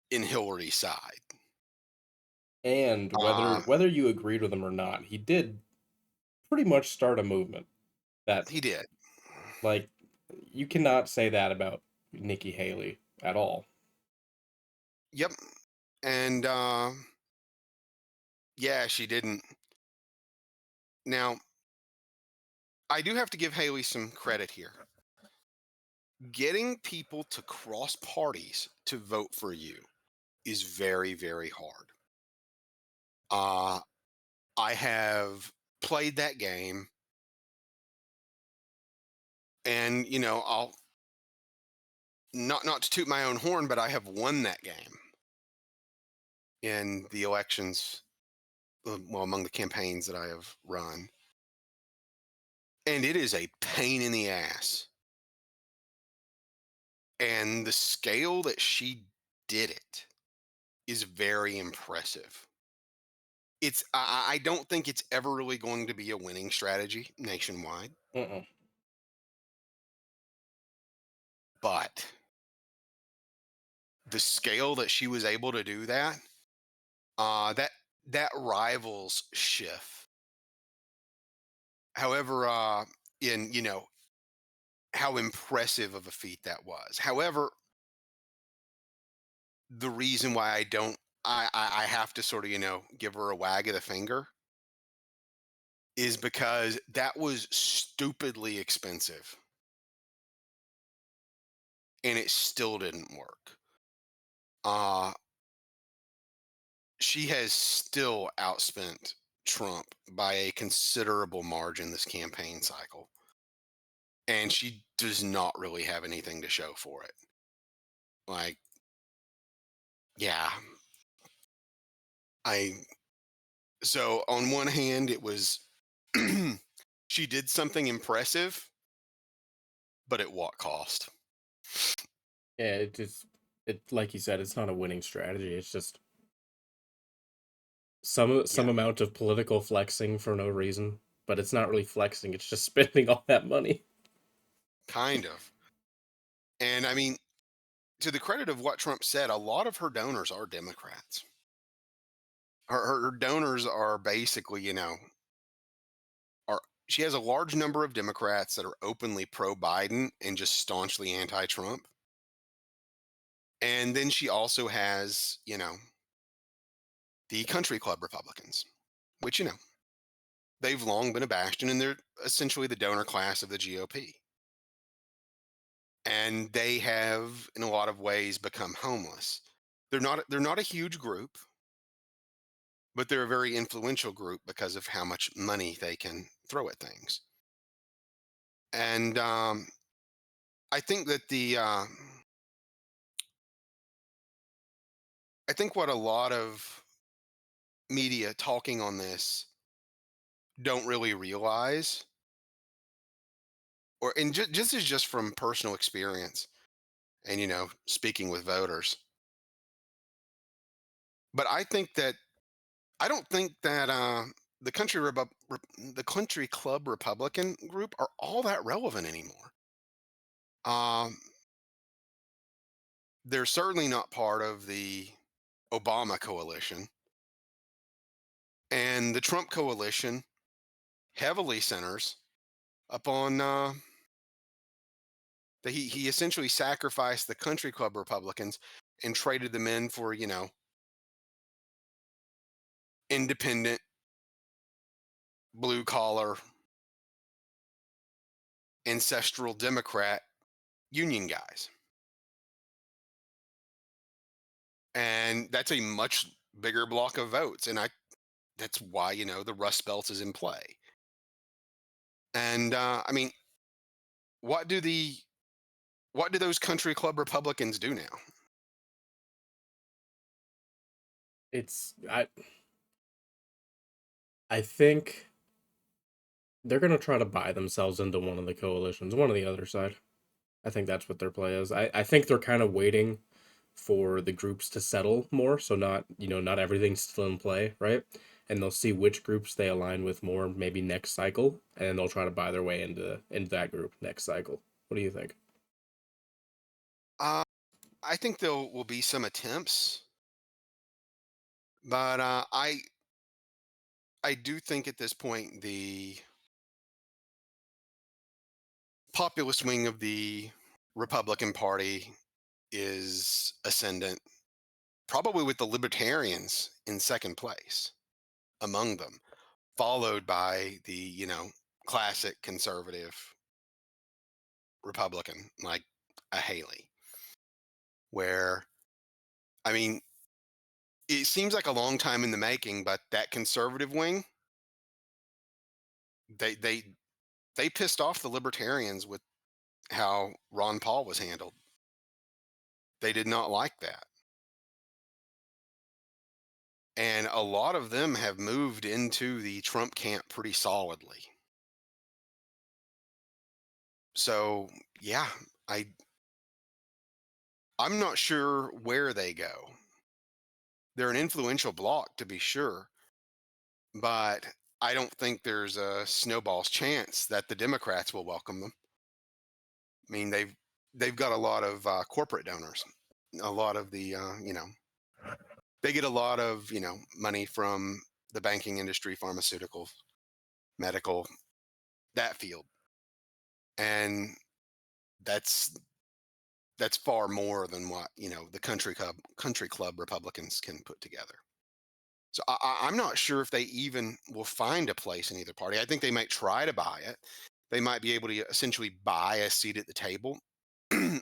in Hillary's side. And whether Uh, whether you agreed with him or not, he did pretty much start a movement that he did. like you cannot say that about Nikki Haley at all. Yep. And yeah, she didn't. Now, I do have to give Haley some credit here. Getting people to cross parties to vote for you is very, very hard. Uh, I have played that game, and I'll not to toot my own horn, but I have won that game in the elections, well, among the campaigns that I have run, and it is a pain in the ass. And the scale that she did it is very impressive. I don't think it's ever really going to be a winning strategy nationwide, Uh-uh. but the scale that she was able to do that, that rivals Schiff However, in how impressive of a feat that was. However, the reason why I don't, I have to sort of give her a wag of the finger is because that was stupidly expensive and it still didn't work. Uh, she has still outspent Trump by a considerable margin this campaign cycle. And she does not really have anything to show for it. Like, yeah, I, so on one hand, it was, she did something impressive, but at what cost? Yeah, it just it like you said, it's not a winning strategy. It's just some Yeah, amount of political flexing for no reason, but it's not really flexing. It's just spending all that money. kind of. And I mean, to the credit of what Trump said, a lot of her donors are Democrats. Her donors are basically, are she has a large number of Democrats that are openly pro Biden and just staunchly anti Trump. And then she also has, the country club Republicans, which, they've long been a bastion and they're essentially the donor class of the GOP. And they have, in a lot of ways, become homeless. They're not a huge group, but they're a very influential group because of how much money they can throw at things. And I think that I think what a lot of media talking on this don't really realize, or and just is just from personal experience and speaking with voters. But I don't think that the country club Republican group are all that relevant anymore. Um, they're certainly not part of the Obama coalition, and the Trump coalition heavily centers upon that he essentially sacrificed the country club Republicans and traded them in for independent blue collar ancestral Democrat union guys. And that's a much bigger block of votes. And that's why, the Rust Belt is in play. And I mean, what do the what do those country club Republicans do now? It's I think they're gonna try to buy themselves into one of the coalitions, one of the other side. I think that's what their play is. I think they're kind of waiting for the groups to settle more, so not not everything's still in play, right? And they'll see which groups they align with more, maybe next cycle, and they'll try to buy their way into that group next cycle. What do you think? Uh, I think there will be some attempts, but I do think at this point the populist wing of the Republican Party is ascendant, probably with the Libertarians in second place among them, followed by the classic conservative Republican like a Haley, where I mean it seems like a long time in the making, but that conservative wing, they they they pissed off the libertarians with how Ron Paul was handled. They did not like that. And a lot of them have moved into the Trump camp pretty solidly. So, yeah, I I'm not sure where they go. They're an influential bloc to be sure, but I don't think there's a snowball's chance that the Democrats will welcome them. I mean, they've got a lot of corporate donors. A lot of the they get a lot of money from the banking industry, pharmaceutical, medical. that field, and that's that's far more than what the country club Republicans can put together. So I'm not sure if they even will find a place in either party. I think they might try to buy it. They might be able to essentially buy a seat at the table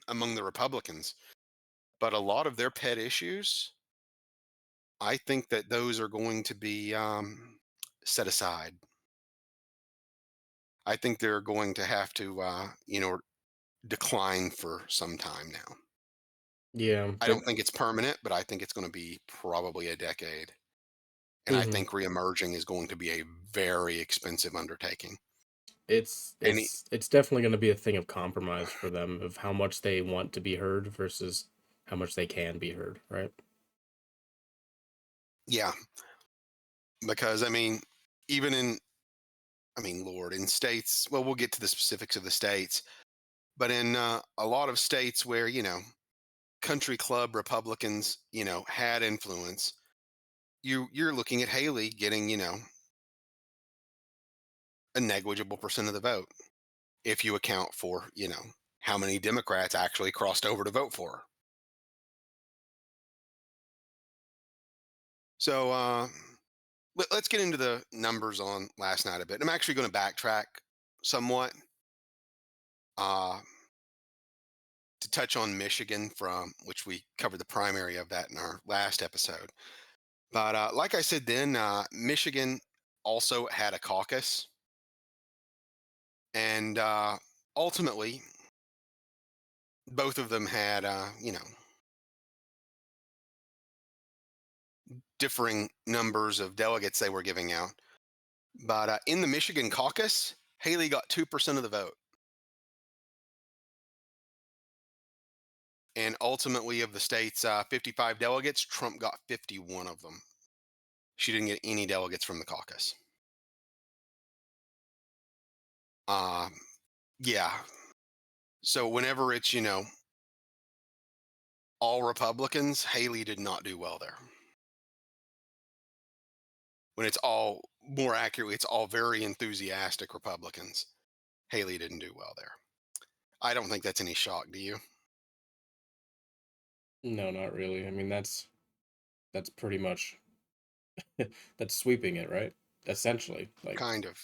among the Republicans. But a lot of their pet issues, I think that those are going to be set aside. I think they're going to have to, decline for some time now. Yeah, I don't think it's permanent, but I think it's going to be probably a decade. And I mhm. think reemerging is going to be a very expensive undertaking. It's And it's it's definitely gonna be a thing of compromise for them of how much they want to be heard versus how much they can be heard, right? yeah, because even Lord, in states, well, we'll get to the specifics of the states, but in a lot of states where, country club Republicans, had influence, you're looking at Haley getting, a negligible percent of the vote if you account for, how many Democrats actually crossed over to vote for her. So let's get into the numbers on last night a bit. I'm actually going to backtrack somewhat uh, to touch on Michigan, from which we covered the primary of that in our last episode. But like I said then, Michigan also had a caucus, and ultimately, both of them had, differing numbers of delegates they were giving out. But in the Michigan caucus, Haley got 2% of the vote. And ultimately, of the state's 55 delegates, Trump got 51 of them. She didn't get any delegates from the caucus. Um, yeah. So whenever it's, all Republicans, Haley did not do well there. When it's all, more accurately, it's all very enthusiastic Republicans, Haley didn't do well there. I don't think that's any shock, do you? No, not really. I mean, that's pretty much that's sweeping it, right? Essentially, like Kind of.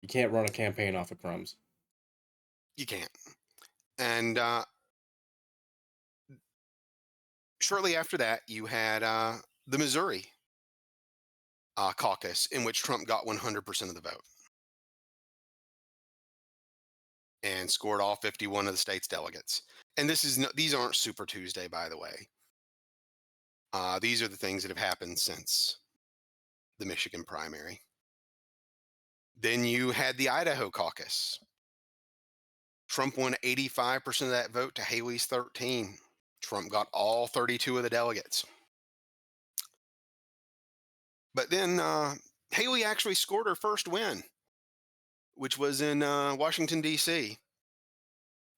you can't run a campaign off of crumbs. You can't. And shortly after that, you had the Missouri caucus, in which Trump got 100% of the vote and scored all 51 of the state's delegates. And these aren't Super Tuesday, by the way. These are the things that have happened since the Michigan primary. Then you had the Idaho caucus. Trump won 85% of that vote to Haley's 13. Trump got all 32 of the delegates. But then Haley actually scored her first win, which was in Washington, D.C.,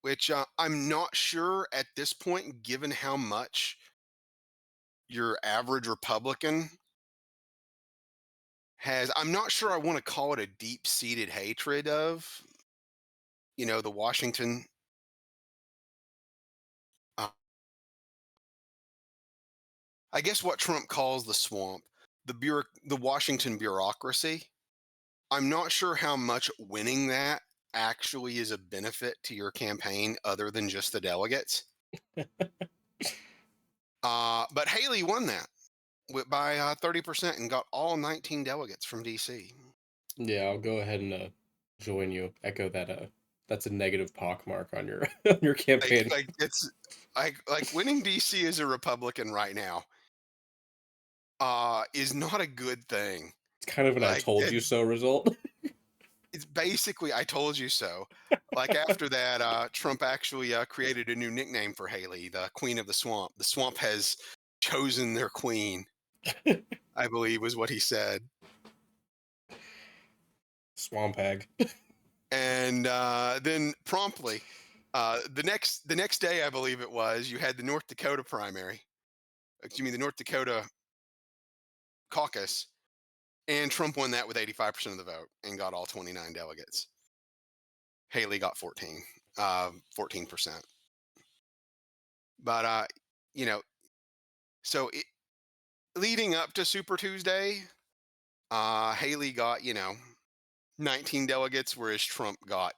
which I'm not sure at this point, given how much your average Republican has. I'm not sure I want to call it a deep seated hatred of, the Washington. Uh, I guess what Trump calls the swamp, the Washington bureaucracy. I'm not sure how much winning that actually is a benefit to your campaign other than just the delegates. But Haley won that by 30% and got all 19 delegates from DC. Yeah, I'll go ahead and join you. Echo that. That's a negative pockmark on your on your campaign. It's like winning DC as a Republican right now is not a good thing. It's kind of an "I Like told you it's so" result. it's basically I told you so. Like after that, Trump actually created a new nickname for Haley, the Queen of the Swamp. The swamp has chosen their queen, I believe was what he said. Swamp hag. And then promptly, the next day, I believe it was, you had the North Dakota primary. Excuse me, the North Dakota caucus, And Trump won that with 85% of the vote and got all 29 delegates. Haley got 14%. But you know, so leading up to Super Tuesday, Haley got, 19 delegates, whereas Trump got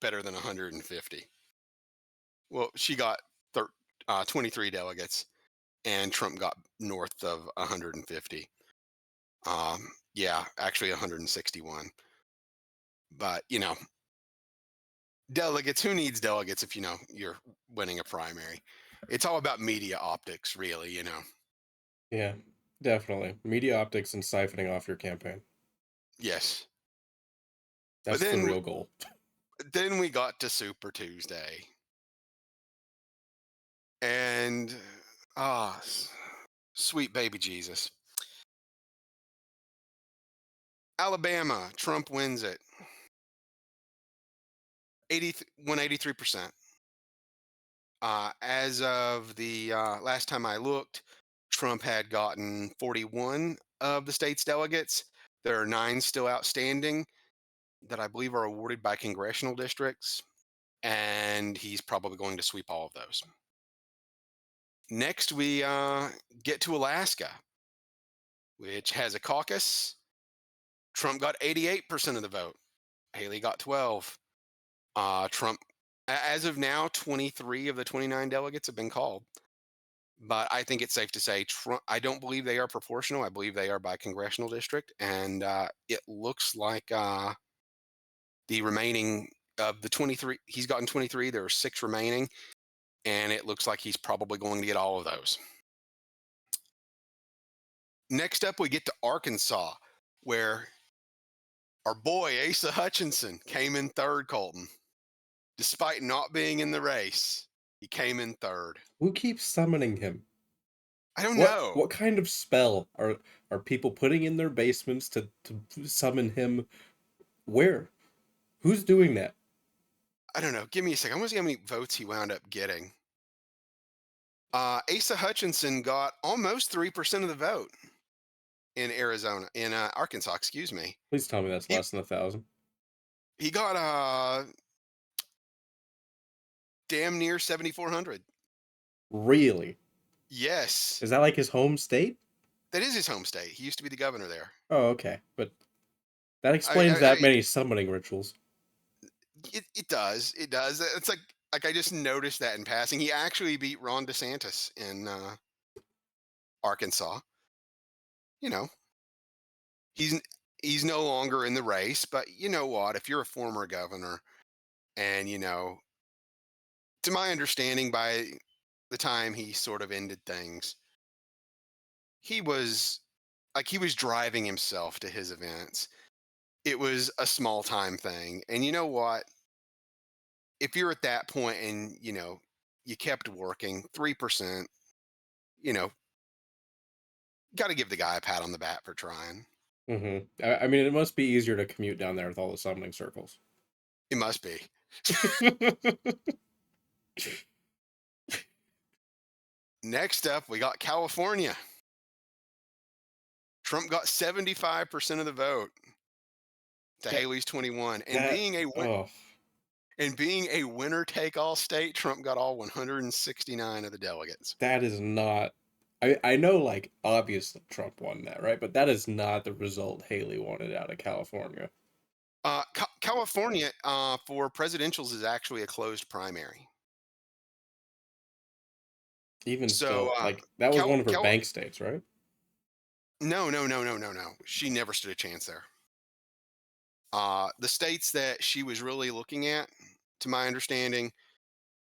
better than 150. Well, she got 23 delegates, and Trump got north of 150. Yeah, actually 161. But delegates. Who needs delegates if you're winning a primary? It's all about media optics, really. Yeah, definitely. Media optics and siphoning off your campaign. Yes. But That's the real goal. then we got to Super Tuesday, and sweet baby Jesus, Alabama, Trump wins it, 183%. As of the last time I looked, Trump had gotten 41 of the state's delegates. There are 9 still outstanding that I believe are awarded by congressional districts, and he's probably going to sweep all of those. Next, we get to Alaska, which has a caucus. Trump got 88% of the vote. Haley got 12. Trump, as of now, 23 of the 29 delegates have been called. But I think it's safe to say Trump, I don't believe they are proportional. I believe they are by congressional district. And it looks like the remaining of the 23, he's gotten 23. There are 6 remaining. And it looks like he's probably going to get all of those. Next up, we get to Arkansas, where our boy Asa Hutchinson came in third, Colton. Despite not being in the race, he came in third. Who keeps summoning him? I don't What know. kind of spell are people putting in their basements to summon him? Where? Who's doing that? I don't know. Give me a second. I want to see how many votes he wound up getting. Asa Hutchinson got almost 3% of the vote in Arkansas, excuse me. Please tell me that's He less than 1,000. he got damn near 7,400. Really? Yes, Is that like his home state? that is his home state. He used to be the governor there. Oh, okay. But that I, explains I, that I many summoning rituals. it does. It does. It's like I just noticed that in passing. He actually beat Ron DeSantis in Arkansas. You know, he's he's no longer in the race, but you know what? If you're a former governor, and to my understanding, by the time he sort of ended things, he was he was driving himself to his events. It was a small time thing, and you know what? If you're at that point and you kept working 3%, you know, got to give the guy a pat on the back for trying. I mean, it must be easier to commute down there with all the summoning circles. It must be. Next up, we got California. Trump got 75% of the vote to that Haley's 21, and that oh, being a winner take all state, Trump got all 169 of the delegates. that is not. I know, like, obviously Trump won that, right? But that is not the result Haley wanted out of California. California for presidentials is actually a closed primary. Even So still, like, that was Cal, one of her Cal, bank states, right? no, no, no, no, no, no. She never stood a chance there. The states that she was really looking at, to my understanding,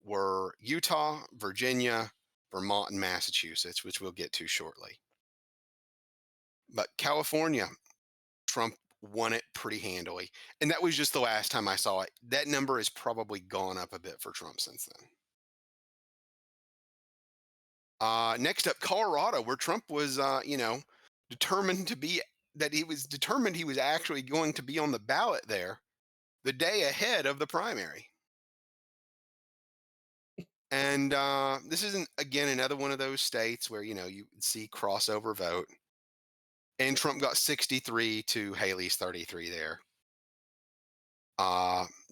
were Utah, Virginia, Vermont, and Massachusetts, which we'll get to shortly. But California, Trump won it pretty handily. And that was just the last time I saw it. That number has probably gone up a bit for Trump since then. Next up, Colorado, where Trump was, determined to be he was actually going to be on the ballot there the day ahead of the primary. And this isn't again another one of those states where you would see crossover vote. and Trump got 63 to Haley's 33 there.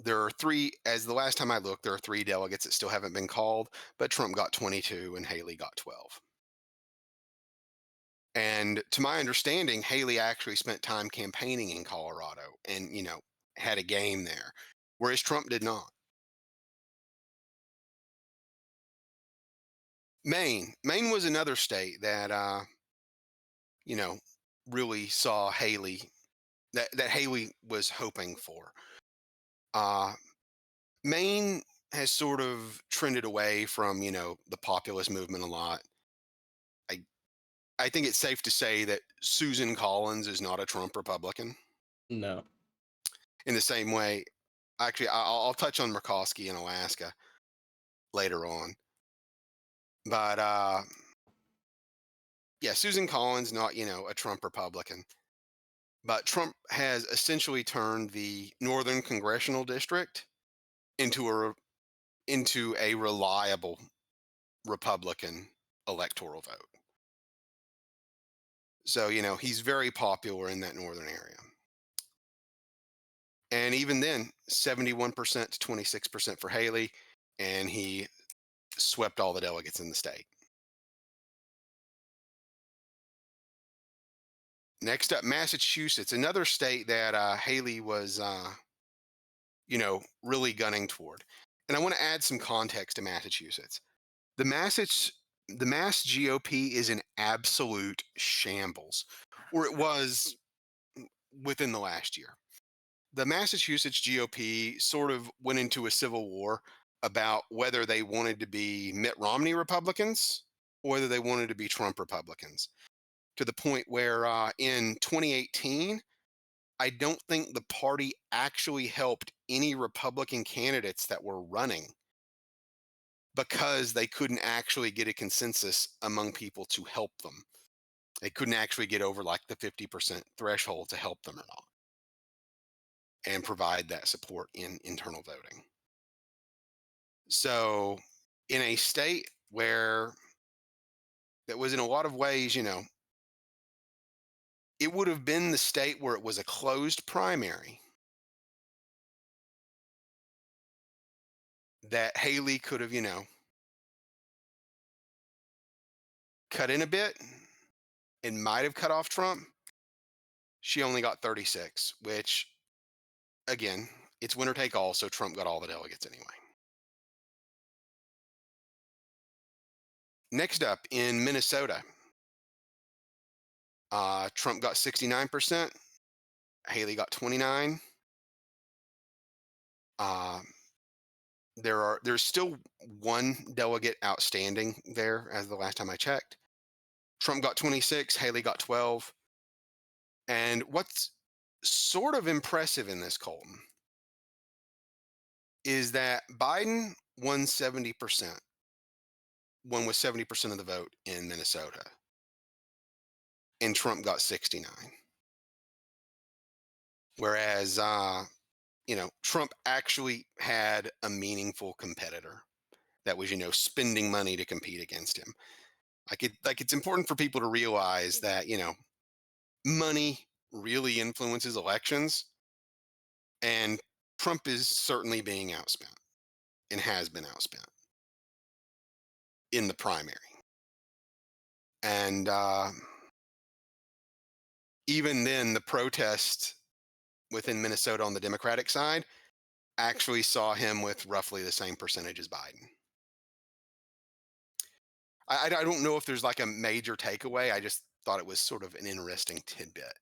There are three, as the last time I looked, there are three delegates that still haven't been called, but Trump got 22 and Haley got 12. And to my understanding, Haley actually spent time campaigning in Colorado and, had a game there, whereas Trump did not. Maine was another state that, you know, really saw Haley, that Haley was hoping for. Uh, Maine has sort of trended away from, the populist movement a lot. I I think it's safe to say that Susan Collins is not a Trump Republican. No. In the same way, actually, I'll touch on Murkowski in Alaska later on. But yeah, Susan Collins, not a Trump Republican, but Trump has essentially turned the Northern Congressional District into a reliable Republican electoral vote. So he's very popular in that northern area. And even then, 71% to 26% for Haley, and he swept all the delegates in the state. Next up, Massachusetts, another state that Haley was, really gunning toward. And I want to add some context to Massachusetts. The the Mass GOP is an absolute shambles, or it was within the last year. The Massachusetts GOP sort of went into a civil war about whether they wanted to be Mitt Romney Republicans or whether they wanted to be Trump Republicans, to the point where in 2018, I don't think the party actually helped any Republican candidates that were running because they couldn't actually get a consensus among people to help them. They couldn't actually get over like the 50% threshold to help them or not and provide that support in internal voting. So, in a state where that was in a lot of ways, it would have been the state where it was a closed primary that Haley could have, cut in a bit and might have cut off Trump. She only got 36, which, again, it's winner take all. So Trump got all the delegates anyway. Next up in Minnesota, Trump got 69%. Haley got 29. Uh, there's still one delegate outstanding there as the last time I checked. Trump got 26, Haley got 12. And what's sort of impressive in this, Colton, is that Biden won 70%, won with 70% of the vote in Minnesota, and Trump got 69. Whereas, Trump actually had a meaningful competitor that was, spending money to compete against him. It's important for people to realize that, money really influences elections, and Trump is certainly being outspent and has been outspent in the primary. And even then, the protest within Minnesota on the Democratic side actually saw him with roughly the same percentage as Biden. I don't know if there's like a major takeaway. I just thought it was sort of an interesting tidbit.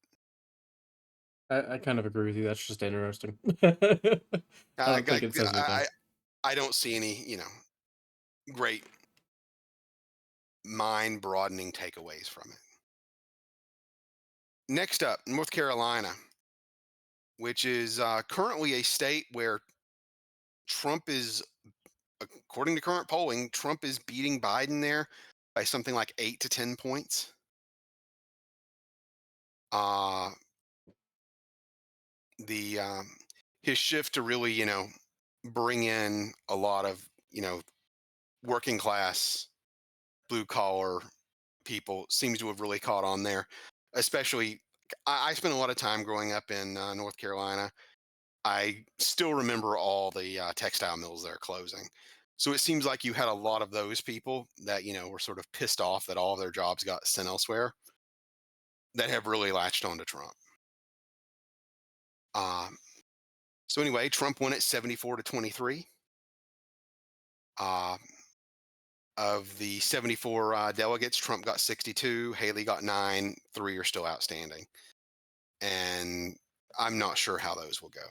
I kind of agree with you. That's just interesting. I I, don't think it says anything. I don't see any, great mind broadening takeaways from it. Next up, North Carolina, which is currently a state where Trump is, according to current polling, Trump is beating Biden there by something like 8 to 10 points. Uh, the His shift to really, bring in a lot of, working class, blue collar people seems to have really caught on there. especially I spent a lot of time growing up in North Carolina. I still remember all the textile mills that are closing. So it seems like you had a lot of those people that, were sort of pissed off that all of their jobs got sent elsewhere that have really latched on to Trump. Um, so anyway, Trump won at 74 to 23. Uh, of the 74 delegates, Trump got 62, Haley got 9, 3 are still outstanding. And I'm not sure how those will go.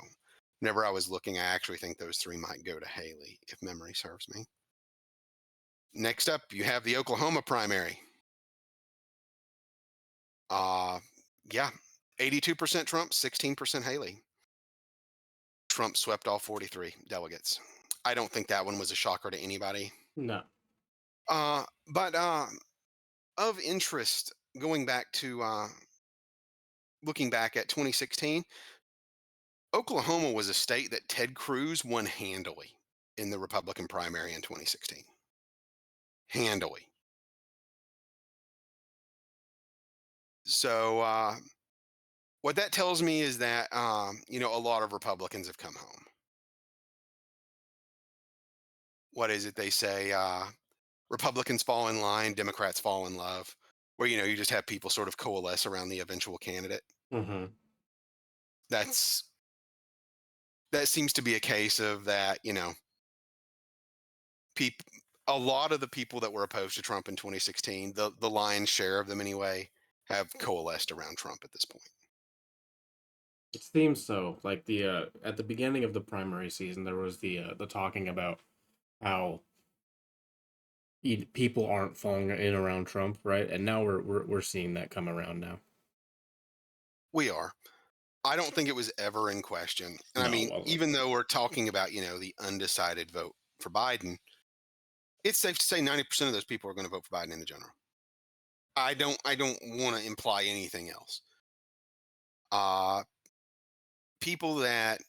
Whenever I was looking, I actually think those 3 might go to Haley, if memory serves me. Next up, you have the Oklahoma primary. Uh, yeah, 82% Trump, 16% Haley. Trump swept all 43 delegates. I don't think that one was a shocker to anybody. No. But of interest, going back to looking back at 2016, Oklahoma was a state that Ted Cruz won handily in the Republican primary in 2016. Handily. So what that tells me is that a lot of Republicans have come home. What is it they say? Republicans fall in line, Democrats fall in love. Where you just have people sort of coalesce around the eventual candidate. Hmm. That's that seems to be a case of that. People. A lot of the people that were opposed to Trump in 2016, the lion's share of them anyway, have coalesced around Trump at this point. It seems so. Like the at the beginning of the primary season, there was the talking about how people aren't falling in around Trump, right? And now we're seeing that come around now. We are. I don't think it was ever in question. And I No, mean, well, even though we're talking about, the undecided vote for Biden, it's safe to say 90% of those people are going to vote for Biden in the general. I don't want to imply anything else. Uh People that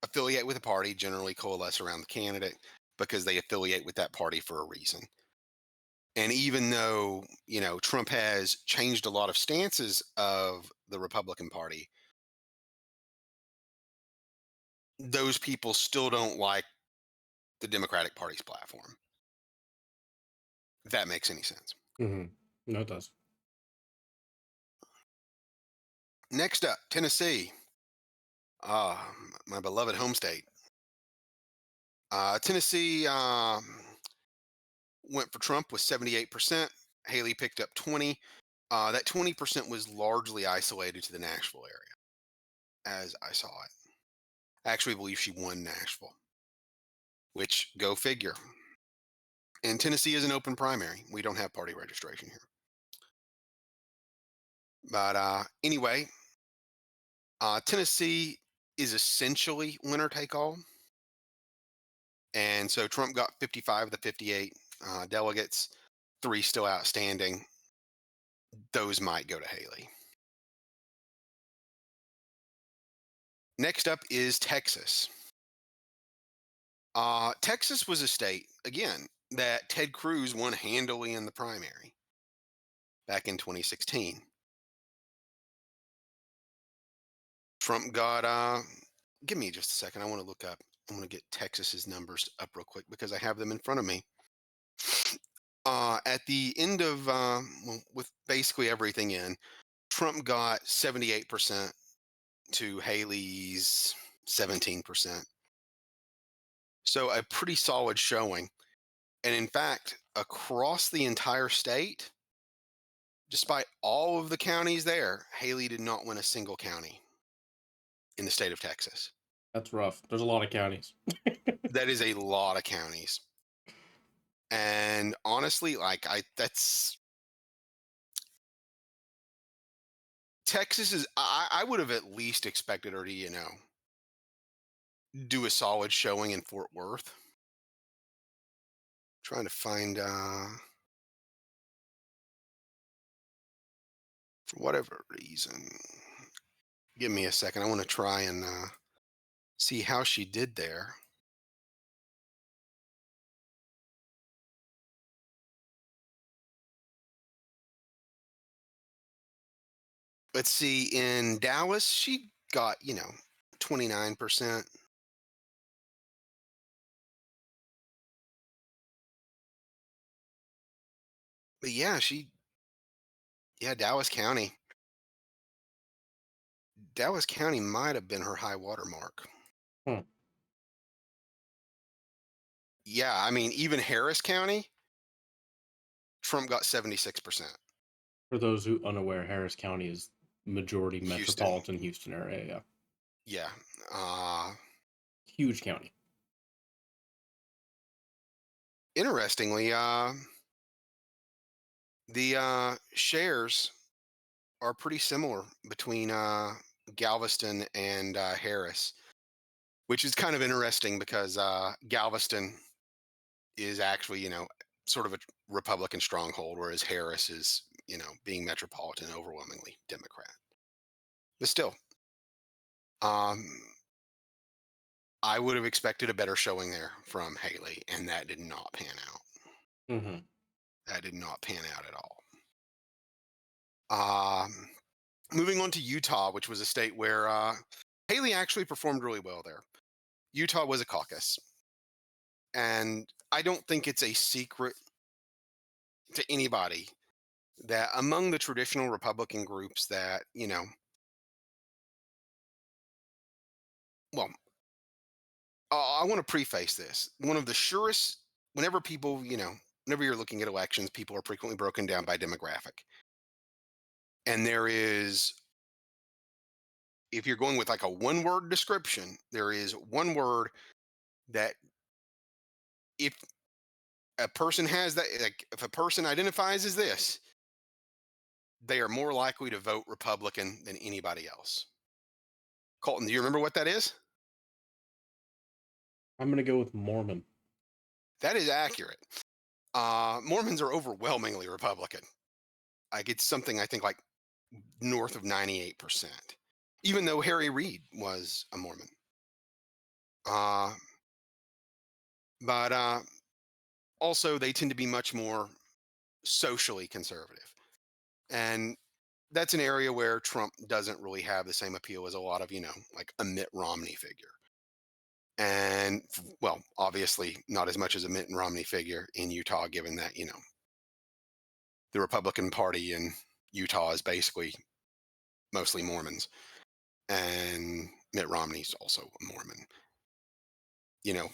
affiliate with a party generally coalesce around the candidate because they affiliate with that party for a reason. And even though, Trump has changed a lot of stances of the Republican Party, those people still don't like the Democratic Party's platform. If that makes any sense. hmm no, it does. Next up, Tennessee. My beloved home state. Tennessee went for Trump with 78%. Haley picked up 20. That 20% was largely isolated to the Nashville area, as I saw it. I actually believe she won Nashville, which go figure. And Tennessee is an open primary. We don't have party registration here. But anyway, Tennessee is essentially winner take all. And so Trump got 55 of the 58 delegates, 3 still outstanding. Those might go to Haley. Next up is Texas. Texas was a state, again, that Ted Cruz won handily in the primary back in 2016. Trump got, give me just a second. I want to look up, I want to get Texas's numbers up real quick because I have them in front of me. At the end of, with basically everything in, Trump got 78% to Haley's 17%. So a pretty solid showing. And in fact, across the entire state, despite all of the counties there, Haley did not win a single county in the state of Texas. That's rough. There's a lot of counties. That is a lot of counties. And honestly, like that's Texas is I would have at least expected her to, do a solid showing in Fort Worth. Trying to find for whatever reason. Give me a second. I want to try and see how she did there. let's see, in Dallas, she got, 29%. But yeah, yeah, Dallas County might have been her high water mark. Hmm. Yeah, I mean, even Harris County, Trump got 76%. For those who unaware, Harris County is majority Houston, metropolitan Houston area. Yeah, yeah. Uh, huge county. Interestingly, the shares are pretty similar between Galveston and Harris, which is kind of interesting because Galveston is actually, sort of a Republican stronghold, whereas Harris is, being metropolitan, overwhelmingly Democrat. But still, um, I would have expected a better showing there from Haley, and that did not pan out. Hmm. That did not pan out at all. Um, Moving on to Utah, which was a state where Haley actually performed really well there. Utah was a caucus, and I don't think it's a secret to anybody that among the traditional Republican groups that, well, I want to preface this. One of the surest, whenever people, whenever you're looking at elections, people are frequently broken down by demographic. And there is, if you're going with like a one word description, there is one word that if a person has that, like if a person identifies as this, they are more likely to vote Republican than anybody else. Colton, do you remember what that is? I'm gonna go with Mormon. That is accurate. Mormons are overwhelmingly Republican. Like it's something I think like north of 98%, even though Harry Reid was a Mormon. Uh, but also, they tend to be much more socially conservative. And that's an area where Trump doesn't really have the same appeal as a lot of, like a Mitt Romney figure. And, well, obviously, not as much as a Mitt Romney figure in Utah, given that, the Republican Party in Utah is basically mostly Mormons. And Mitt Romney's also a Mormon. You know,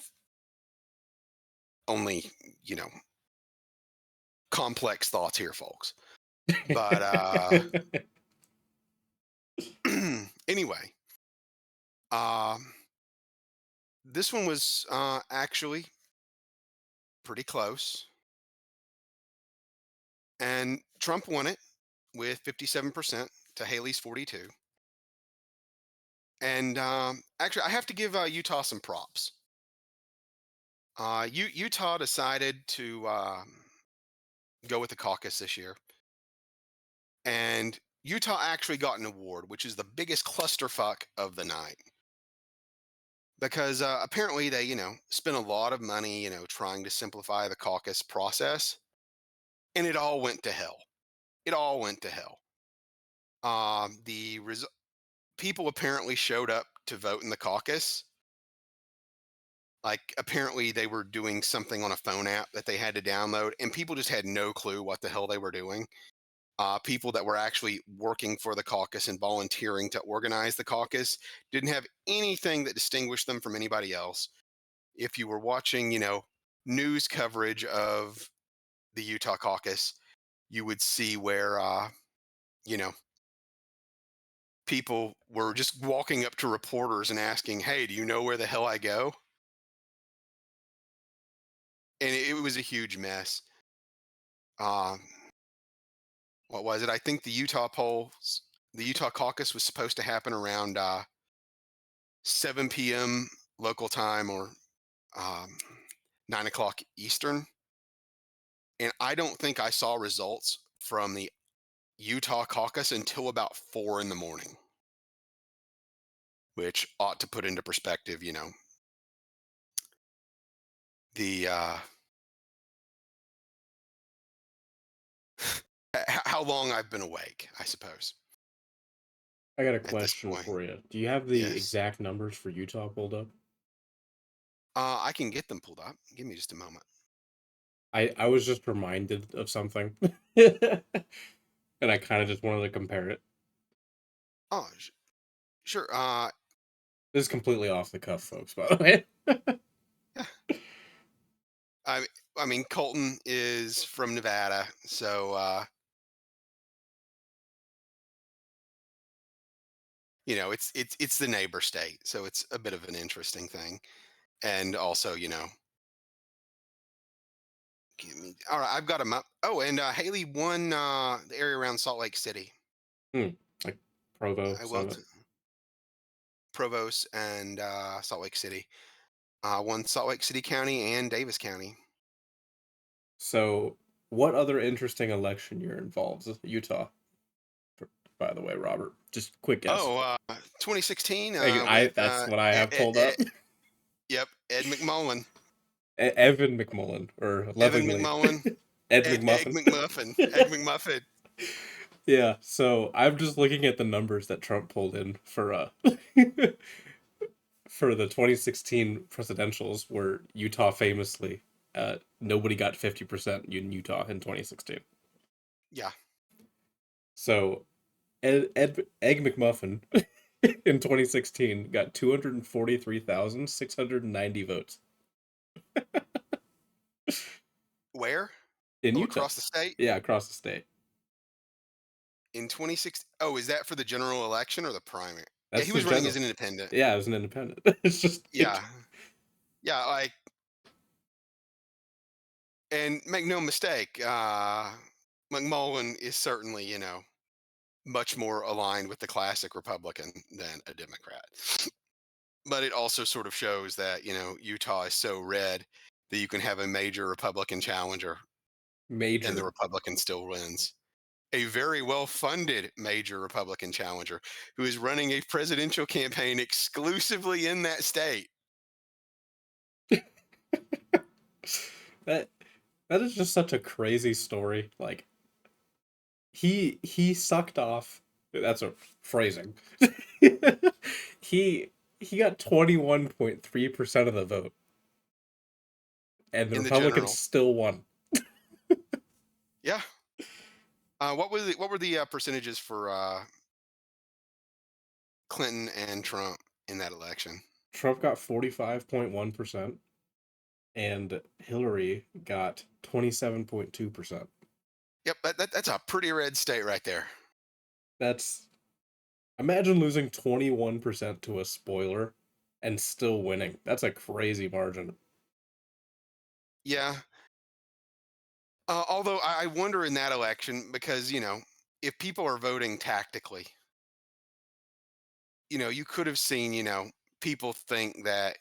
only, you know, complex thoughts here, folks. But anyway, um, this one was actually pretty close, and Trump won it with 57% to Haley's 42. And actually, I have to give Utah some props. Utah decided to go with the caucus this year, and Utah actually got an award, which is the biggest clusterfuck of the night. Because apparently they, spent a lot of money, trying to simplify the caucus process, and it all went to hell. It all went to hell. The people apparently showed up to vote in the caucus. Like apparently they were doing something on a phone app that they had to download, and people just had no clue what the hell they were doing. People that were actually working for the caucus and volunteering to organize the caucus didn't have anything that distinguished them from anybody else. If you were watching, news coverage of the Utah caucus, you would see where, you know, people were just walking up to reporters and asking, "Hey, do you know where the hell I go?" And it was a huge mess. Um, what was it? I think the Utah caucus was supposed to happen around 7 p.m. local time or um, 9 o'clock Eastern. And I don't think I saw results from the Utah caucus until about 4 in the morning, which ought to put into perspective, the how long I've been awake, I suppose. I got a at this question point. for you. Do you have the Yes. exact numbers for Utah pulled up? I can get them pulled up. Give me just a moment. I was just reminded of something, and I kind of just wanted to compare it. Oh, sure. This is completely off the cuff, folks, by the way. Yeah. I I mean, Colton is from Nevada, so it's the neighbor state, so it's a bit of an interesting thing. And also, all right, I've got them up. Oh, and Haley won the area around Salt Lake City. Hmm. Like Provo, I some will of it. Provost and Salt Lake City. Won Salt Lake City County and Davis County. So, what other interesting election year involves Utah? For- By the way, Robert, just quick guess. Oh, 2016 I with that's what I have pulled up. yep, Ed McMullen, Evan McMullen, or Evan lovingly McMullen, Ed Egg McMuffin. McMuffin, Egg McMuffin. Yeah, so I'm just looking at the numbers that Trump pulled in for for the 2016 presidentials, where Utah famously nobody got 50% in Utah in 2016. Yeah, So Egg McMuffin in 2016 got 243,690 votes where? in Oh, Utah. across the state Yeah, across the state. in 2016. Oh, is that for the general election or the primary? Yeah, That's he the was running as general. an independent. Yeah, it was an independent. It's just Yeah, yeah, like, and make no mistake, McMullen is certainly, much more aligned with the classic Republican than a Democrat. But it also sort of shows that, Utah is so red that you can have a major Republican challenger and the major. Republican still wins. A very well funded major Republican challenger who is running a presidential campaign exclusively in that state. That that is just such a crazy story. Like he sucked off. That's a phrasing. he he got 21.3% of the vote, and the In the Republicans general. still won. Yeah. What were the percentages for Clinton and Trump in that election? Trump got 45.1%, and Hillary got 27.2%. Yep, that's a pretty red state right there. That's Imagine losing 21% to a spoiler and still winning. That's a crazy margin. Yeah. Although I wonder in that election because if people are voting tactically, you could have seen people think that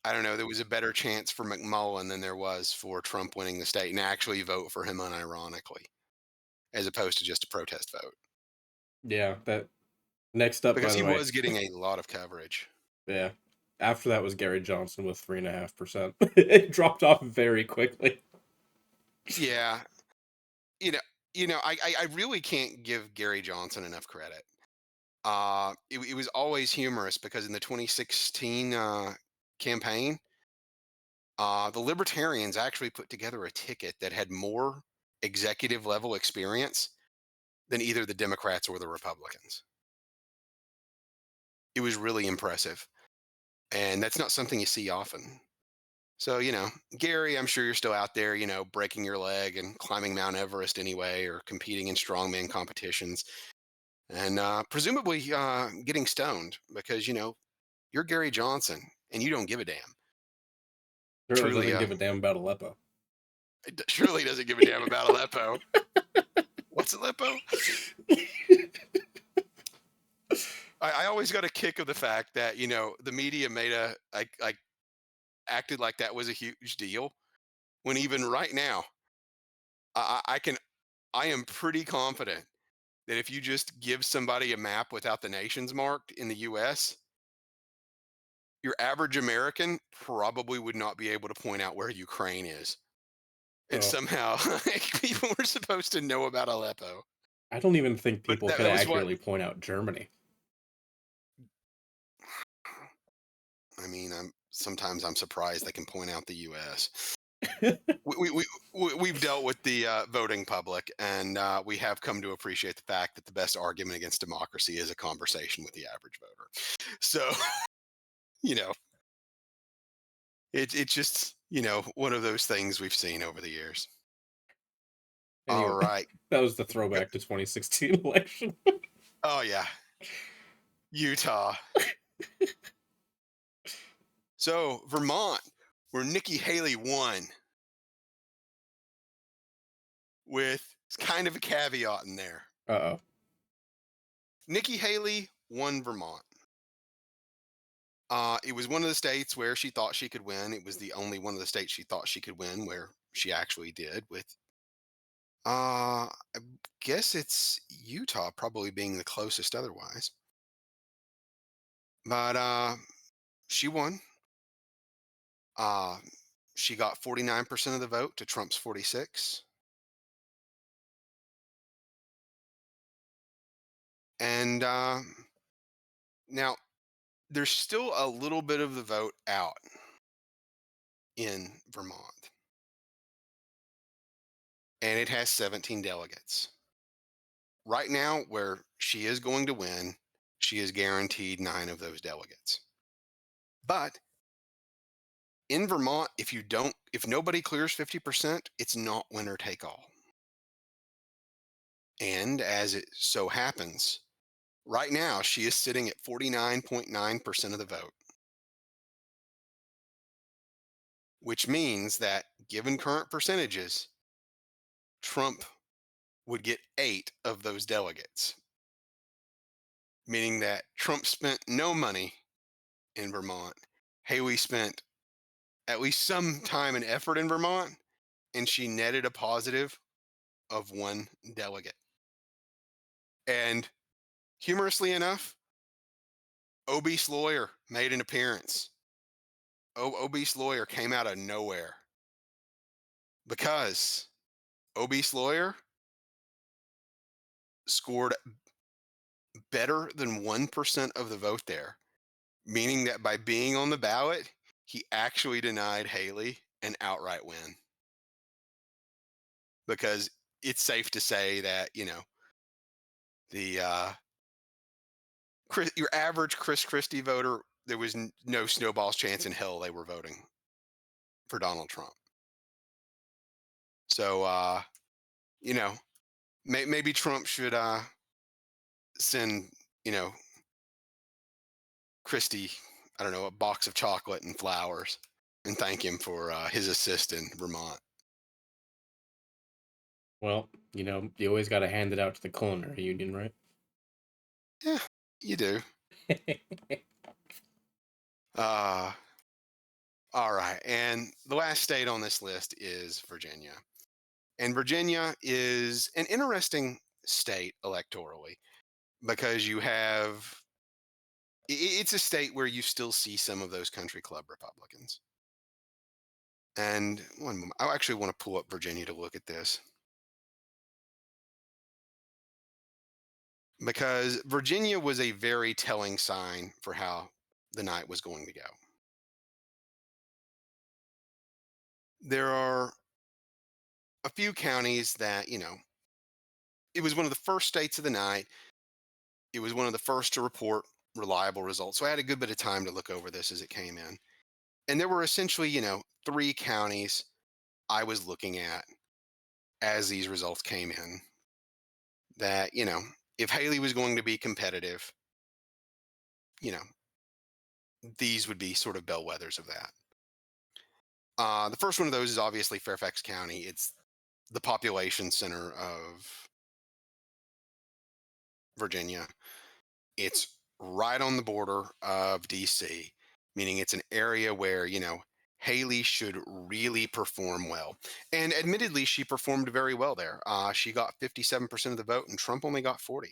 I don't know there was a better chance for McMullen than there was for Trump winning the state and actually vote for him unironically as opposed to just a protest vote Yeah, that next up, by because the he way, was getting a lot of coverage. yeah. After that was Gary Johnson with 3.5%. It dropped off very quickly. Yeah, you know, I really can't give Gary Johnson enough credit. It was always humorous because in the 2016 campaign, the Libertarians actually put together a ticket that had more executive level experience than either the Democrats or the Republicans. It was really impressive, and that's not something you see often. So, Gary, I'm sure you're still out there, breaking your leg and climbing Mount Everest anyway, or competing in strongman competitions, and presumably getting stoned because you're Gary Johnson and you don't give a damn. Certainly Truly, doesn't give a damn about Aleppo. surely doesn't give a damn about Aleppo. What's Aleppo? I always got a kick of the fact that the media made a like acted like that was a huge deal when even right now I am pretty confident that if you just give somebody a map without the nations marked in the U.S., your average American probably would not be able to point out where Ukraine is. And Oh, somehow, like, people were supposed to know about Aleppo. I don't even think But people that, could that was what accurately point out Germany. I mean. I'm surprised they can point out the U.S. We've dealt with the voting public, and we have come to appreciate the fact that the best argument against democracy is a conversation with the average voter. So, you know, it's just one of those things we've seen over the years. All Anyway, right. that was the Go- throwback to 2016 election. Oh yeah, Utah. So Vermont, where Nikki Haley won, with kind of a caveat in there. Uh-oh. Nikki Haley won Vermont. It was one of the states where she thought she could win. It was the only one of the states she thought she could win where she actually did. With I guess it's Utah probably being the closest otherwise. But she won. Uh, she got 49% of the vote to Trump's 46. And now there's still a little bit of the vote out in Vermont, and it has 17 delegates. Right now, where she is going to win, she is guaranteed 9 of those delegates. But in Vermont, if nobody clears 50%, it's not winner take all. And as it so happens, right now she is sitting at 49.9% of the vote, which means that given current percentages, Trump would get 8 of those delegates, meaning that Trump spent no money in Vermont. Haley spent at least some time and effort in Vermont, and she netted a positive of 1 delegate. And humorously enough, obese lawyer made an appearance. Obese lawyer came out of nowhere because obese lawyer scored better than 1% of the vote there, meaning that by being on the ballot, he actually denied Haley an outright win. Because it's safe to say that, the your average Chris Christie voter, there was no snowball's chance in hell they were voting for Donald Trump. So, you know, maybe Trump should send, you know, Christie, I don't know, a box of chocolate and flowers and thank him for his assist in Vermont. Well, you always got to hand it out to the culinary union, right? Yeah, you do. Uh, all right. And the last state on this list is Virginia. And Virginia is an interesting state electorally because you have it's a state where you still see some of those country club Republicans. And one moment, I actually want to pull up Virginia to look at this because Virginia was a very telling sign for how the night was going to go. There are a few counties that, it was one of the first states of the night. It was one of the first to report reliable results. So I had a good bit of time to look over this as it came in. And there were essentially, 3 counties I was looking at as these results came in that, if Haley was going to be competitive, you know, these would be sort of bellwethers of that. The first one of those is obviously Fairfax County. It's the population center of Virginia. It's right on the border of DC, meaning it's an area where, Haley should really perform well. And admittedly, she performed very well there. She got 57% of the vote and Trump only got 40.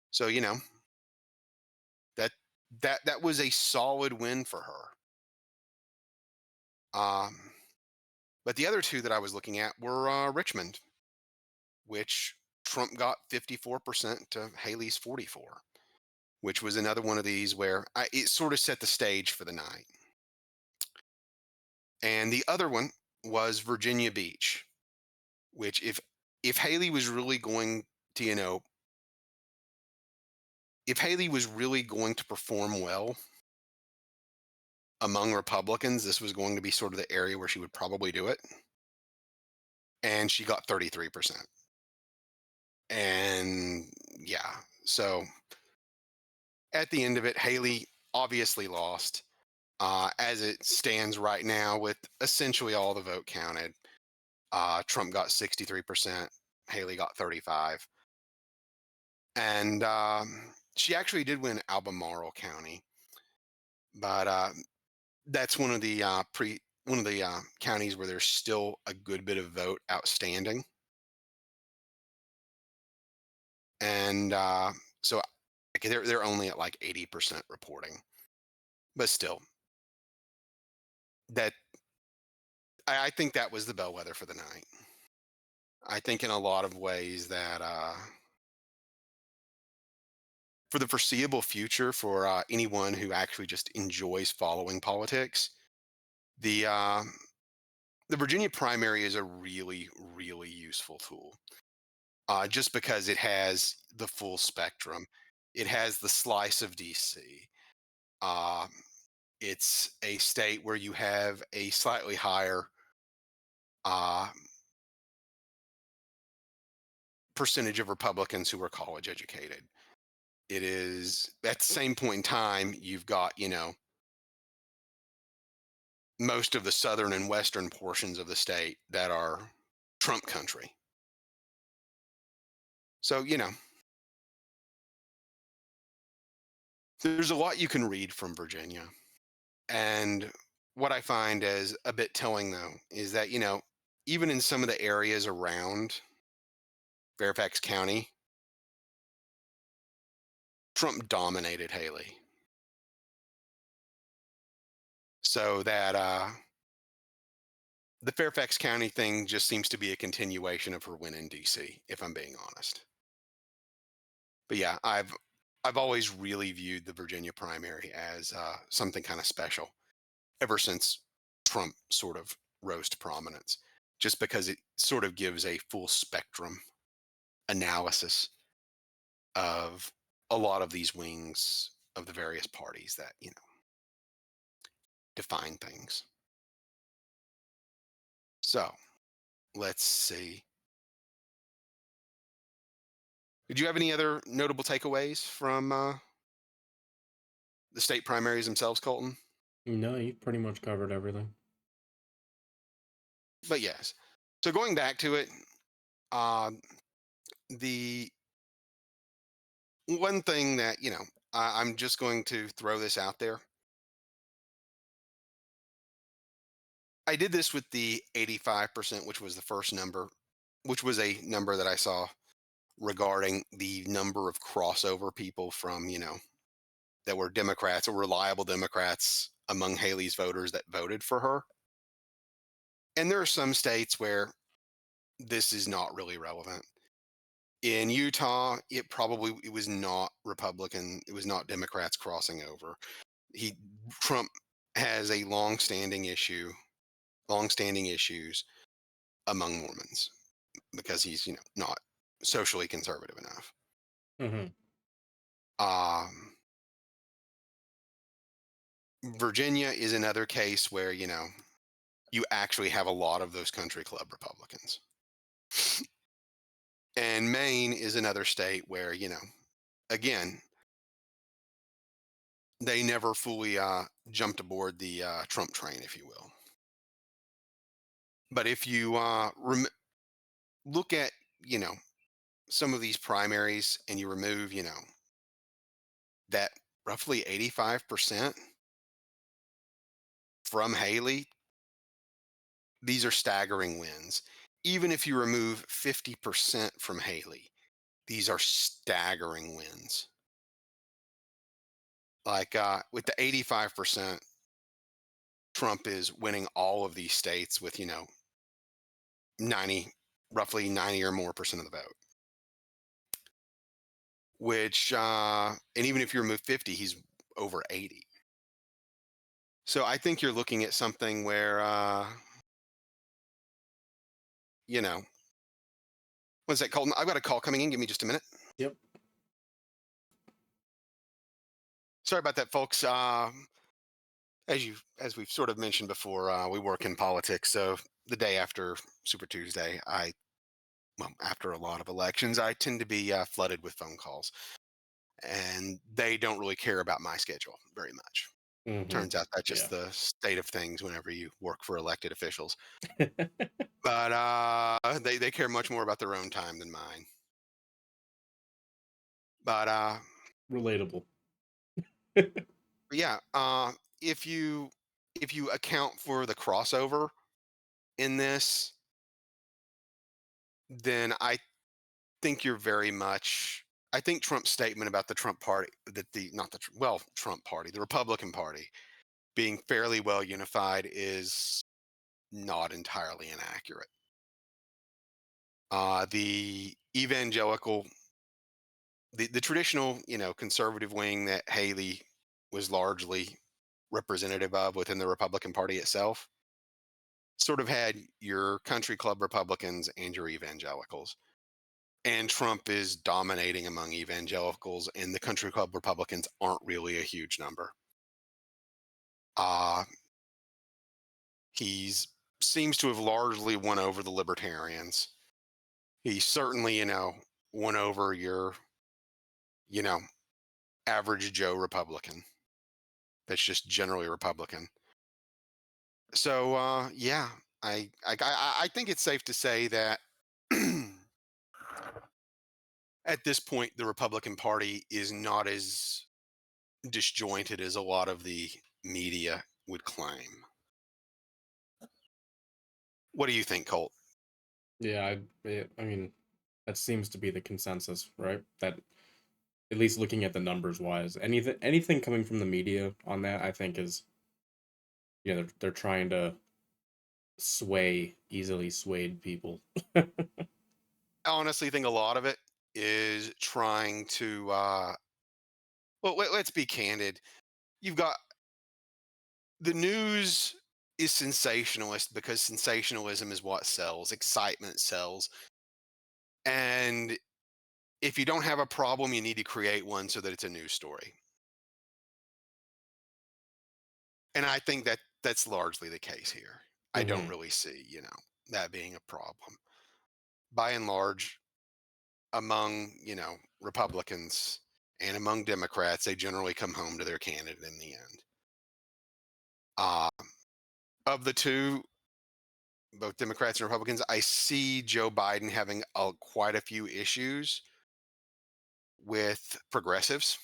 So, that that was a solid win for her. But the other two that I was looking at were Richmond, which Trump got 54% to Haley's 44, which was another one of these where it sort of set the stage for the night. And the other one was Virginia Beach, which if Haley was really going to, if Haley was really going to perform well among Republicans, this was going to be sort of the area where she would probably do it. And she got 33%. And yeah, so at the end of it, Haley obviously lost. As it stands right now, with essentially all the vote counted, Trump got 63%, Haley got 35, and she actually did win Albemarle County, but that's one of the counties where there's still a good bit of vote outstanding, and so like, they're only at like 80% reporting, but still, that I think that was the bellwether for the night. I think in a lot of ways that for the foreseeable future, for anyone who actually just enjoys following politics, the uh, the Virginia primary is a really, really useful tool. Just because it has the full spectrum, it has the slice of DC. Um, it's a state where you have a slightly higher uh, percentage of Republicans who are college educated. It is at the same point in time, you've got, most of the southern and western portions of the state that are Trump country. So, there's a lot you can read from Virginia. And what I find as a bit telling, though, is that, even in some of the areas around Fairfax County, Trump dominated Haley. So that the Fairfax County thing just seems to be a continuation of her win in DC, if I'm being honest. But yeah, I've always really viewed the Virginia primary as something kind of special ever since Trump sort of rose to prominence, just because it sort of gives a full spectrum analysis of a lot of these wings of the various parties that define things. So let's see. Did you have any other notable takeaways from the state primaries themselves, Colton? No, you've pretty much covered everything. But yes. So going back to it, uh, the one thing that, I'm just going to throw this out there. I did this with the 85%, which was the first number, which was a number that I saw regarding the number of crossover people from, that were Democrats or reliable Democrats among Haley's voters that voted for her. And there are some states where this is not really relevant. In Utah, it was not Republican, it was not Democrats crossing over. He Trump has a long-standing issues among Mormons because he's, not socially conservative enough. Hmm. Um, Virginia is another case where, you actually have a lot of those country club Republicans. And Maine is another state where, again, they never fully jumped aboard the Trump train, if you will. But if you look at, some of these primaries and you remove, that roughly 85% from Haley, these are staggering wins. Even if you remove 50% from Haley, these are staggering wins. Like with the 85%, Trump is winning all of these states with, 90, roughly 90 or more percent of the vote. which, and even if you remove 50, he's over 80. So I think you're looking at something where, you know, what's that called? I've got a call coming in. Give me just a minute. Yep. Sorry about that, folks. As we've sort of mentioned before, we work in politics. So the day after Super Tuesday, well, after a lot of elections, I tend to be flooded with phone calls, and they don't really care about my schedule very much. Mm-hmm. Turns out that's just Yeah. the state of things whenever you work for elected officials. But they care much more about their own time than mine. But Relatable. yeah, if you if you account for the crossover in this, then I think you're very much. I think Trump's statement about the Trump party, that the not the Tr- well Trump party, the Republican Party being fairly well unified is not entirely inaccurate. The evangelical, the traditional, conservative wing that Haley was largely representative of within the Republican Party itself, sort of had your country club Republicans and your evangelicals. And Trump is dominating among evangelicals, and the country club Republicans aren't really a huge number. Uh, he's seems to have largely won over the libertarians. He certainly, won over your, you know, average Joe Republican that's just generally Republican. So yeah, I think it's safe to say that at this point the Republican Party is not as disjointed as a lot of the media would claim. What do you think, Colt? Yeah, I mean, that seems to be the consensus, right? That at least looking at the numbers wise, anything coming from the media on that, I think is they're trying to sway easily swayed people. I honestly think a lot of it is trying to. Well, let's be candid. You've got the news is sensationalist because sensationalism is what sells. Excitement sells, and if you don't have a problem, you need to create one so that it's a news story. And I think that that's largely the case here. I don't Mm-hmm. really see, that being a problem. By and large, among, Republicans and among Democrats, they generally come home to their candidate in the end. Uh, of the two, both Democrats and Republicans, I see Joe Biden having quite a few issues with progressives,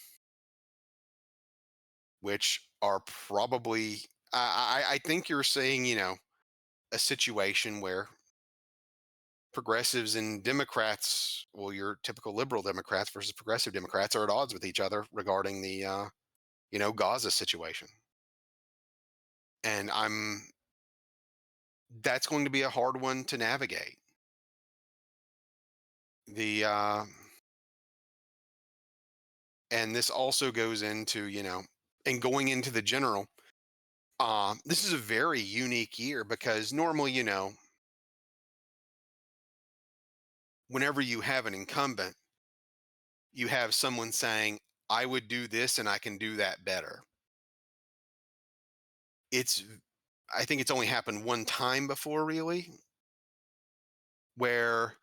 which are probably, I think you're seeing, a situation where progressives and Democrats, well, your typical liberal Democrats versus progressive Democrats, are at odds with each other regarding the, Gaza situation. And that's going to be a hard one to navigate. The, and this also goes into, and going into the general, this is a very unique year because normally, whenever you have an incumbent, you have someone saying, I would do this and I can do that better. It's I think it's only happened one time before, really, where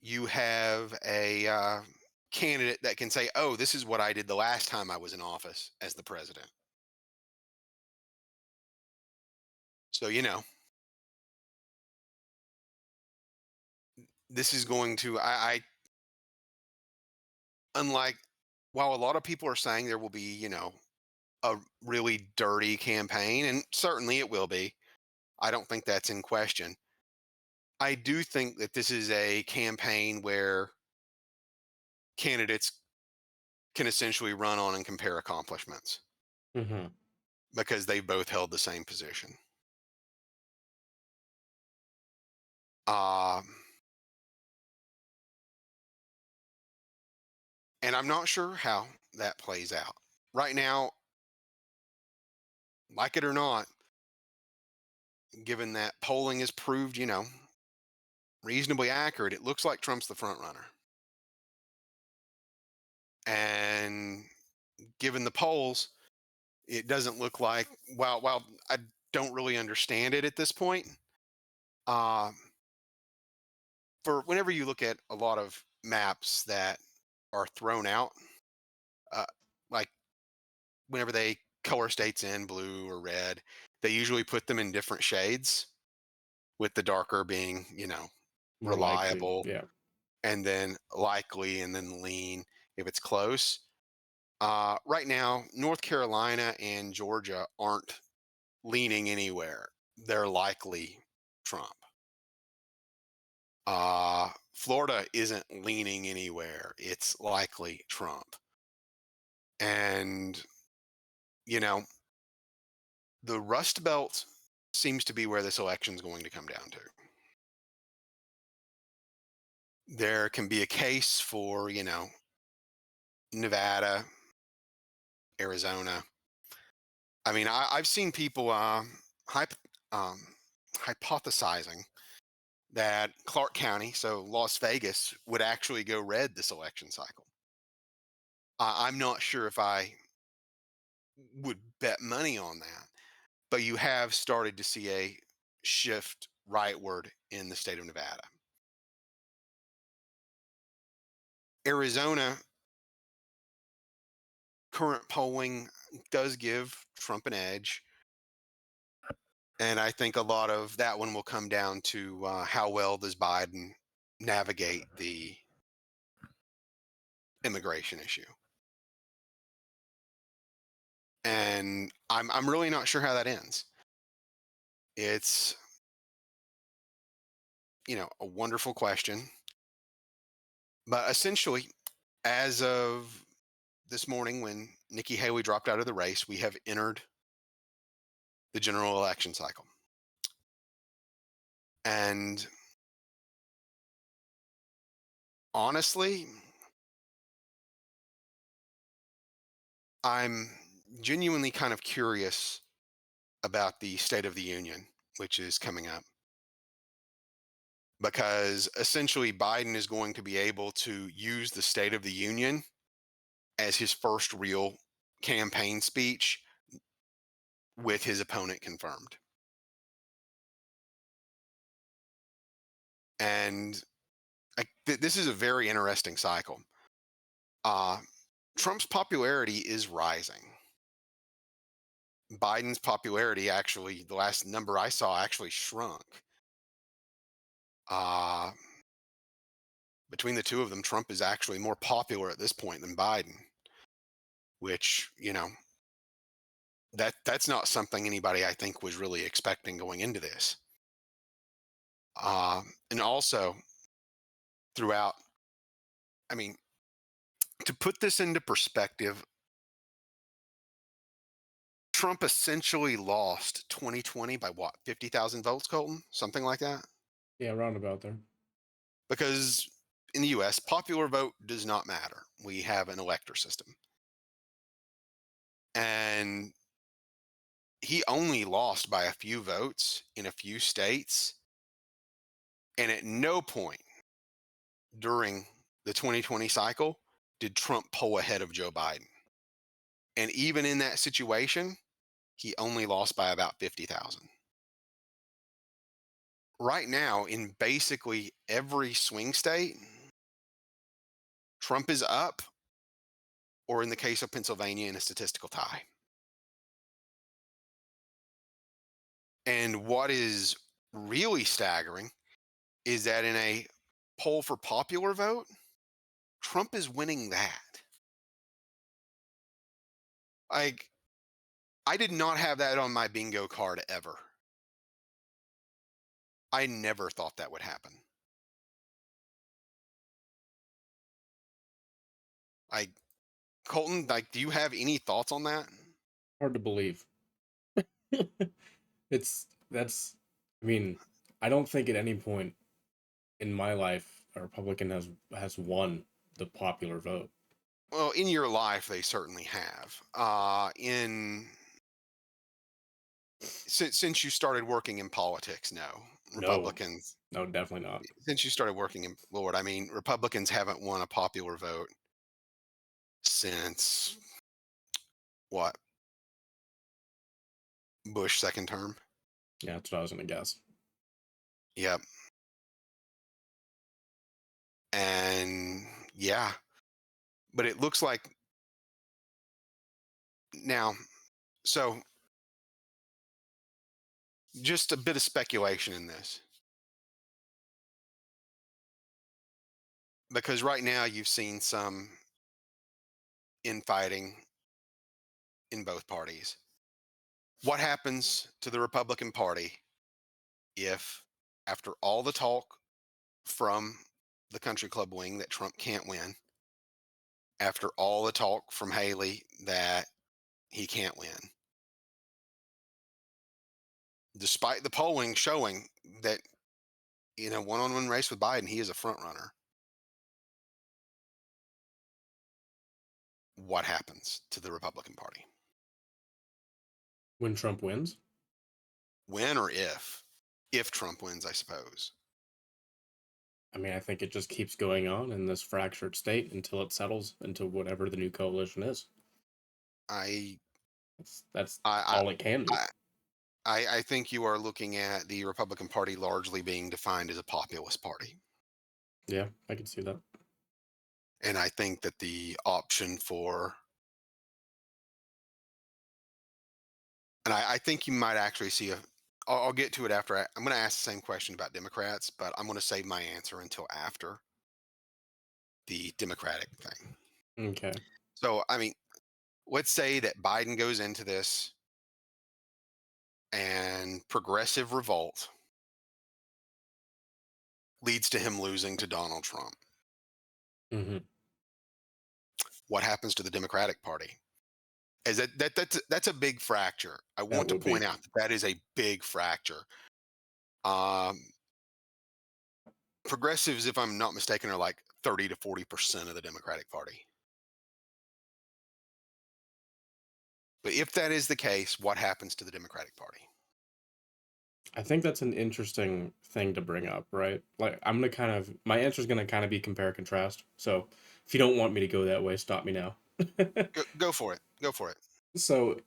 you have a candidate that can say, "Oh, this is what I did the last time I was in office as the president." So this is going to I unlike while a lot of people are saying there will be a really dirty campaign, and certainly it will be. I don't think that's in question. I do think that this is a campaign where candidates can essentially run on and compare accomplishments Mm-hmm. because they both held the same position. Um, And I'm not sure how that plays out. Right now, like it or not, given that polling has proved, reasonably accurate, it looks like Trump's the front runner. And given the polls, it doesn't look like, while I don't really understand it at this point, um, for whenever you look at a lot of maps that are thrown out, uh, like whenever they color states in blue or red, they usually put them in different shades, with the darker being, More likely. reliable, Yeah. and then likely, and then lean if it's close. Right now, North Carolina and Georgia aren't leaning anywhere. They're likely Trump. Florida isn't leaning anywhere. It's likely Trump. And, you know, the Rust Belt seems to be where this election's going to come down to. There can be a case for, Nevada, Arizona. I mean, I've seen people um, hypothesizing that Clark County, so Las Vegas, would actually go red this election cycle. I'm not sure if I would bet money on that, but you have started to see a shift rightward in the state of Nevada. Arizona, current polling does give Trump an edge. And I think a lot of that one will come down to how well does Biden navigate the immigration issue. And I'm really not sure how that ends. It's, a wonderful question. But essentially, as of this morning when Nikki Haley dropped out of the race, we have entered the general election cycle. And honestly, I'm genuinely kind of curious about the State of the Union, which is coming up, because essentially Biden is going to be able to use the State of the Union as his first real campaign speech with his opponent confirmed. And this is a very interesting cycle. Uh, Trump's popularity is rising. Biden's popularity, actually, the last number I saw, actually shrunk. Uh, Between the two of them, Trump is actually more popular at this point than Biden, which, that's not something anybody I think was really expecting going into this. And also throughout, I mean, to put this into perspective, Trump essentially lost 2020 by what, 50,000 votes, Colton? Something like that? Yeah, roundabout there. Because in the US, popular vote does not matter. We have an elector system. And he only lost by a few votes in a few states. And at no point during the 2020 cycle did Trump pull ahead of Joe Biden. And even in that situation, he only lost by about 50,000. Right now, in basically every swing state, Trump is up, or in the case of Pennsylvania, in a statistical tie. And what is really staggering is that in a poll for popular vote, Trump is winning that. Like, I did not have that on my bingo card ever. I never thought that would happen. Like, Colton, like, do you have any thoughts on that? Hard to believe. That's I mean, I don't think at any point in my life a Republican has won the popular vote. Well, in your life, they certainly have. In since you started working in politics, no, No, Republicans. no, definitely not. Since you started working in Lord, I mean, Republicans haven't won a popular vote since what, Bush second term. Yeah, that's what I was gonna guess. Yep, and yeah, but it looks like now. So just a bit of speculation in this, because right now you've seen some infighting in both parties. What happens to the Republican Party if, after all the talk from the country club wing that Trump can't win, after all the talk from Haley that he can't win, despite the polling showing that in a one-on-one race with Biden, he is a front runner? What happens to the Republican Party? When Trump wins, When or if Trump wins, I suppose. I mean, I think it just keeps going on in this fractured state until it settles into whatever the new coalition is. I That's I all it can be. I I think you are looking at the Republican Party largely being defined as a populist party. Yeah, I can see that. And I think that the option for, and I think you might actually see I'll get to it after. I'm going to ask the same question about Democrats, but I'm going to save my answer until after the Democratic thing. Okay. So, I mean, let's say that Biden goes into this and progressive revolt leads to him losing to Donald Trump. Hmm. What happens to the Democratic Party? Is that's a big fracture. I That want to would point be. out that that is a big fracture. Um, Progressives, if I'm not mistaken, are like 30 to 40% of the Democratic Party. But if that is the case, what happens to the Democratic Party? I think that's an interesting thing to bring up, right? Like, I'm gonna kind of my answer is gonna kind of be compare contrast. So, if you don't want me to go that way, stop me now. Go for it. Go for it. So,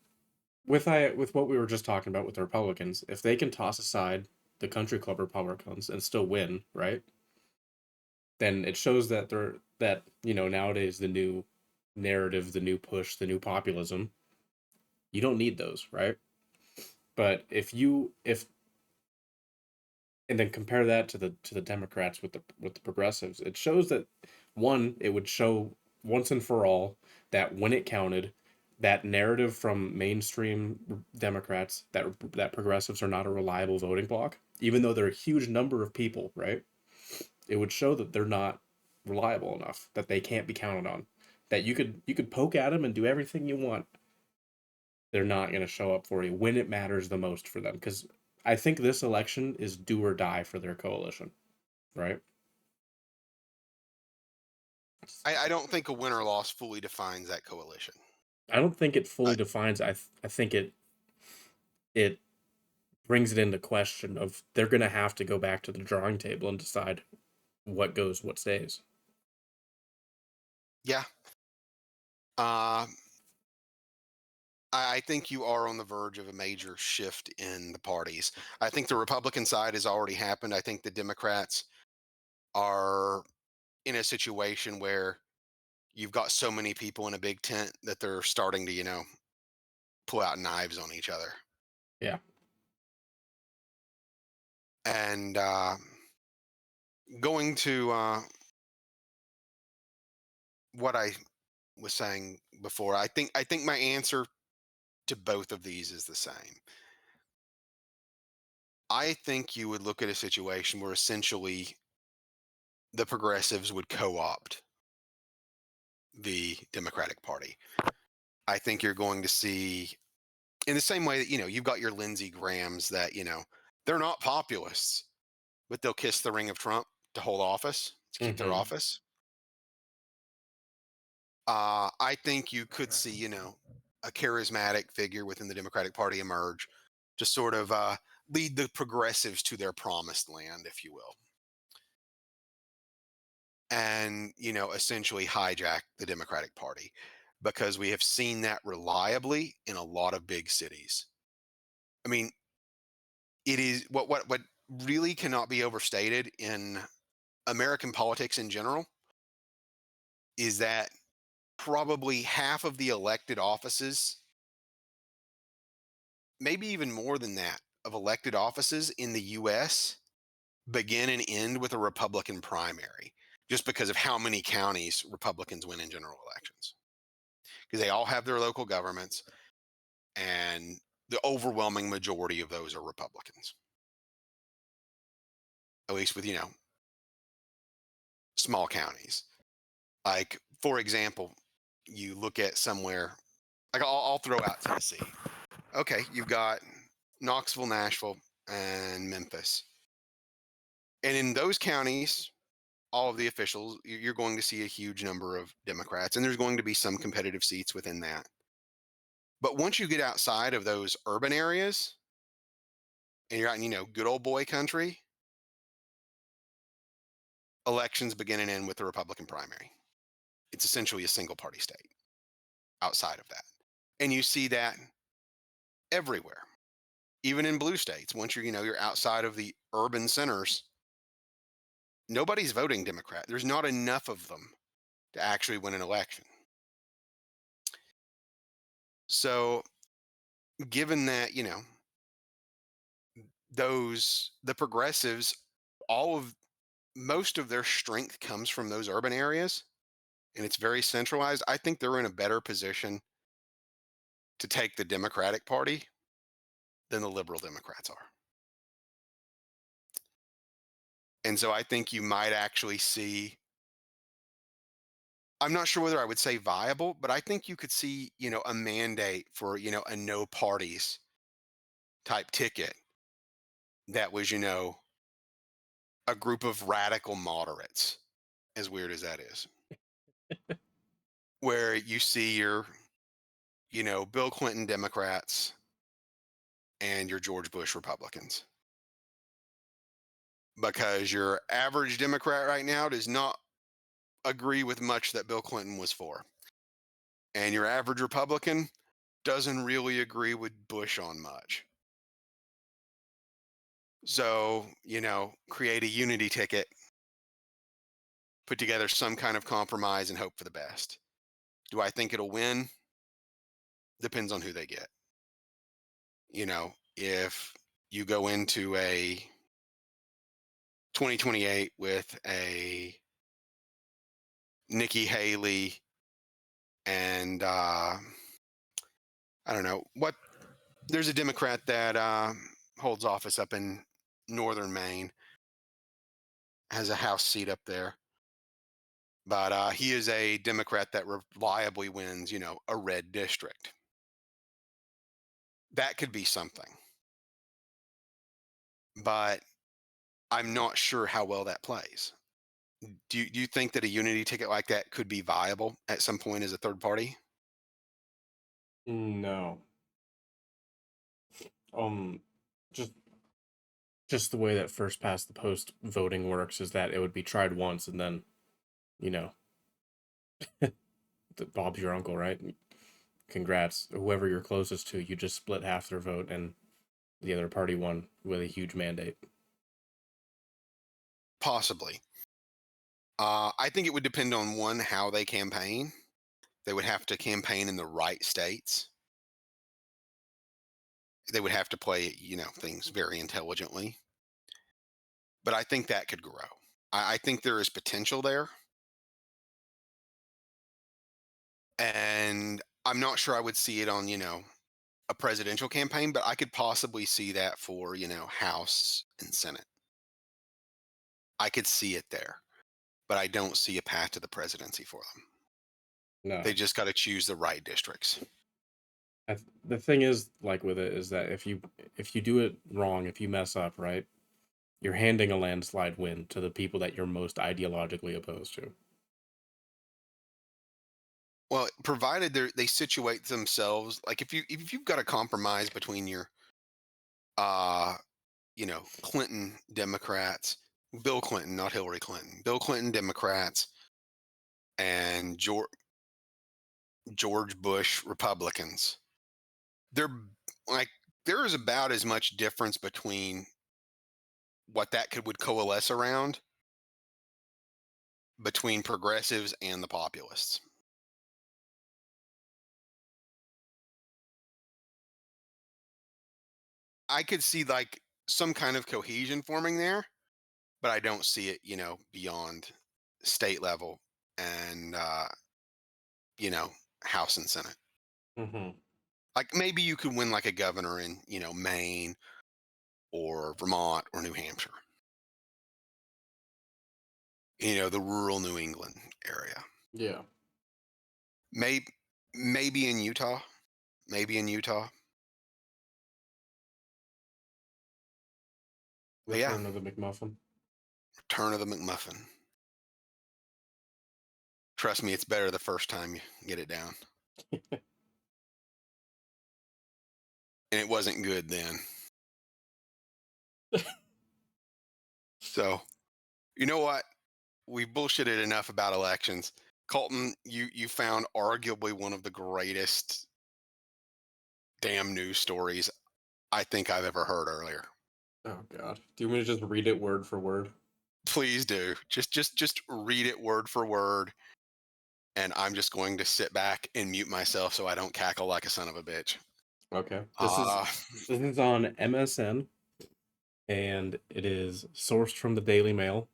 with what we were just talking about with the Republicans, if they can toss aside the country club Republicans and still win, right? Then it shows that nowadays the new narrative, the new push, the new populism, you don't need those, right? But if and then compare that to the Democrats with the progressives, it shows that one, it would show once and for all that when it counted, that narrative from mainstream Democrats that progressives are not a reliable voting bloc, even though they're a huge number of people, right? It would show that they're not reliable enough, that they can't be counted on, that you could poke at them and do everything you want, they're not going to show up for you when it matters the most for them. Because I think this election is do or die for their coalition, right? I don't think a win or loss fully defines that coalition. I don't think it Uh, fully defines. I think it brings it into question of they're going to have to go back to the drawing table and decide what goes, what stays. yeah. Uh, I think you are on the verge of a major shift in the parties. I think the Republican side has already happened. I think the Democrats are in a situation where you've got so many people in a big tent that they're starting to, pull out knives on each other. Yeah, And going to what I was saying before, I think my answer to both of these is the same. I think you would look at a situation where essentially the progressives would co-opt the Democratic Party. I think you're going to see, in the same way that you've got your Lindsey Grahams that they're not populists, but they'll kiss the ring of Trump to hold office, to keep their mm-hmm. office. I think you could see, a charismatic figure within the Democratic Party emerge to sort of lead the progressives to their promised land, if you will, and, essentially hijack the Democratic Party because we have seen that reliably in a lot of big cities. I mean, it is what really cannot be overstated in American politics in general is that probably half of the elected offices, maybe even more than that, of elected offices in the US begin and end with a Republican primary just because of how many counties Republicans win in general elections. Because they all have their local governments, and the overwhelming majority of those are Republicans, at least with, small counties. Like, for example, you look at somewhere, like I'll throw out Tennessee. Okay, you've got Knoxville, Nashville, and Memphis. And in those counties, all of the officials, you're going to see a huge number of Democrats, and there's going to be some competitive seats within that. But once you get outside of those urban areas and you're out in, good old boy country, elections begin and end with the Republican primary. It's essentially a single party state outside of that. And you see that everywhere, even in blue states. Once you're outside of the urban centers, nobody's voting Democrat. There's not enough of them to actually win an election. So, given that, the progressives, all of most of their strength comes from those urban areas and it's very centralized, I think they're in a better position to take the Democratic Party than the liberal Democrats are. And so I think you might actually see, I'm not sure whether I would say viable, but I think you could see, a mandate for, a no parties type ticket that was, a group of radical moderates, as weird as that is, where you see your, Bill Clinton Democrats and your George Bush Republicans. Because your average Democrat right now does not agree with much that Bill Clinton was for. And your average Republican doesn't really agree with Bush on much. So, create a unity ticket, put together some kind of compromise, and hope for the best. Do I think it'll win? Depends on who they get. If you go into a 2028 with a Nikki Haley and I don't know what, there's a Democrat that holds office up in northern Maine, has a House seat up there, but he is a Democrat that reliably wins, a red district. That could be something, but I'm not sure how well that plays. Do you think that a unity ticket like that could be viable at some point as a third party? No. Um, just just the way that first past the post voting works is that it would be tried once and then, you know, Bob's your uncle, right? Congrats. Whoever you're closest to, you just split half their vote and the other party won with a huge mandate. Possibly. I think it would depend on one, how they campaign. They would have to campaign in the right states. They would have to play, things very intelligently. But I think that could grow. I think there is potential there. And I'm not sure I would see it on, a presidential campaign, but I could possibly see that for, House and Senate. I could see it there, but I don't see a path to the presidency for them. They No. just got to choose the right districts. The thing is, like with it, is that if you do it wrong, if you mess up, right, you're handing a landslide win to the people that you're most ideologically opposed to. Well, provided they situate themselves, like if you've got a compromise between your uh Clinton Democrats, Bill Clinton, not Hillary Clinton, Bill Clinton Democrats, and George Bush Republicans. They're like there is about as much difference between what that could would coalesce around between progressives and the populists. I could see like some kind of cohesion forming there, but I don't see it, beyond state level and you know, House and Senate. Hmm. Like maybe you could win like a governor in, Maine or Vermont or New Hampshire. The rural New England area. Yeah. Maybe maybe in Utah. Maybe in Utah. But yeah, Return of the McMuffin. turn of the McMuffin. Trust me, it's better the first time you get it down. And it wasn't good then. So, you know what? We bullshitted enough about elections. Colton, you found arguably one of the greatest damn news stories I think I've ever heard earlier. Oh God. Do you want me to just read it word for word? Please do. Just read it word for word, and I'm just going to sit back and mute myself so I don't cackle like a son of a bitch. Okay. Uh This is on MSN, and it is sourced from the Daily Mail.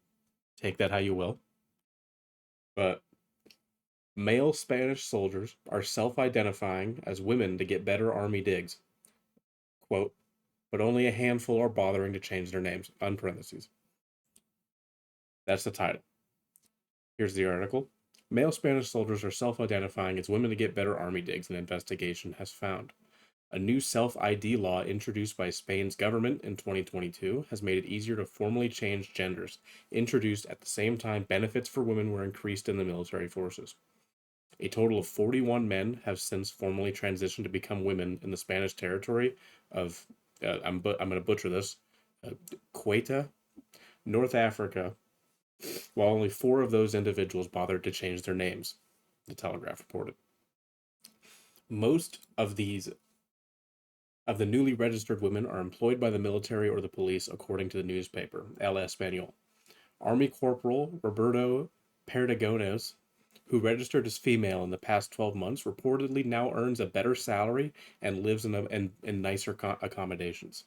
Take that how you will. But male Spanish soldiers are self-identifying as women to get better army digs. Quote, but only a handful are bothering to change their names. On parentheses. That's the title. Here's the article. Male Spanish soldiers are self-identifying as women to get better army digs, an investigation has found. A new self ID law introduced by Spain's government in 2022 has made it easier to formally change genders. Introduced at the same time, benefits for women were increased in the military forces. A total of 41 men have since formally transitioned to become women in the Spanish territory of, I'm going to butcher this, uh, Quetta, North Africa, while only 4 of those individuals bothered to change their names, the Telegraph reported. Most of the newly registered women are employed by the military or the police, according to the newspaper, El Español. Army Corporal Roberto Perdigones, who registered as female in the past 12 months, reportedly now earns a better salary and lives in nicer accommodations.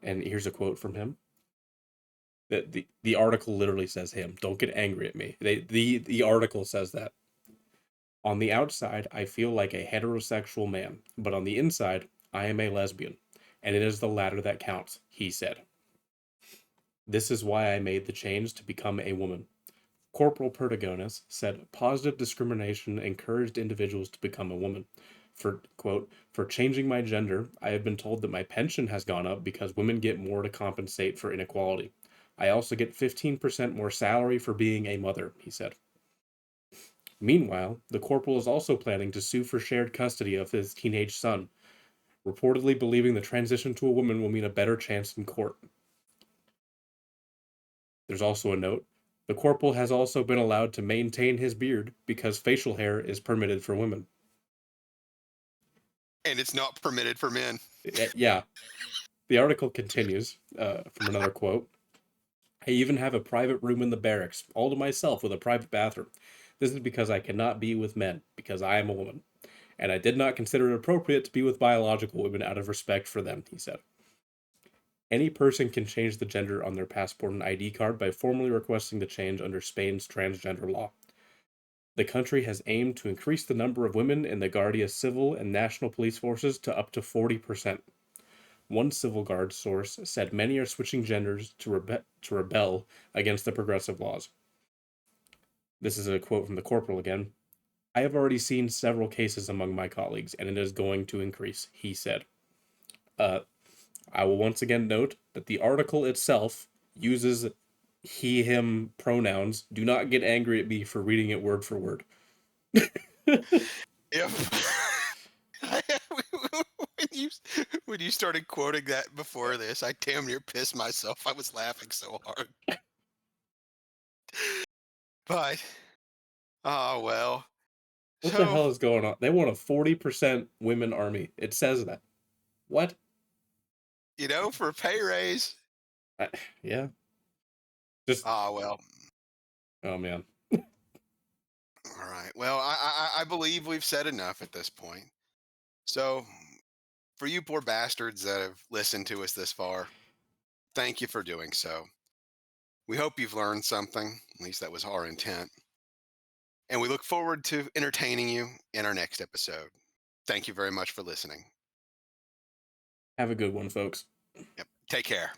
And here's a quote from him. The article literally says him. Don't get angry at me. The article says that. On the outside, I feel like a heterosexual man, but on the inside, I am a lesbian, and it is the latter that counts, he said. This is why I made the change to become a woman. Corporal Perdigonis said positive discrimination encouraged individuals to become a woman. For, quote, for changing my gender, I have been told that my pension has gone up because women get more to compensate for inequality. I also get 15% more salary for being a mother, he said. Meanwhile, the corporal is also planning to sue for shared custody of his teenage son, reportedly believing the transition to a woman will mean a better chance in court. There's also a note. The corporal has also been allowed to maintain his beard because facial hair is permitted for women. and it's not permitted for men. Yeah, the article continues from another quote. I even have a private room in the barracks, all to myself with a private bathroom. This is because I cannot be with men, because I am a woman. And I did not consider it appropriate to be with biological women out of respect for them, he said. Any person can change the gender on their passport and ID card by formally requesting the change under Spain's transgender law. The country has aimed to increase the number of women in the Guardia Civil and National Police forces to up to 40%. One civil guard source said many are switching genders to rebel against the progressive laws. This is a quote from the corporal again. I have already seen several cases among my colleagues, and it is going to increase, he said. Uh, I will once again note that the article itself uses he, him pronouns. Do not get angry at me for reading it word for word. If when you when you started quoting that before this, I damn near pissed myself. I was laughing so hard. But oh well. What the So hell is going on? They want a 40% women army. It says that. What? for a pay raise. I, yeah. Just Ah well. oh man. All right. Well, I believe we've said enough at this point. So for you poor bastards that have listened to us this far, thank you for doing so. We hope you've learned something. At least that was our intent. And we look forward to entertaining you in our next episode. Thank you very much for listening. Have a good one, folks. Yep. Take care.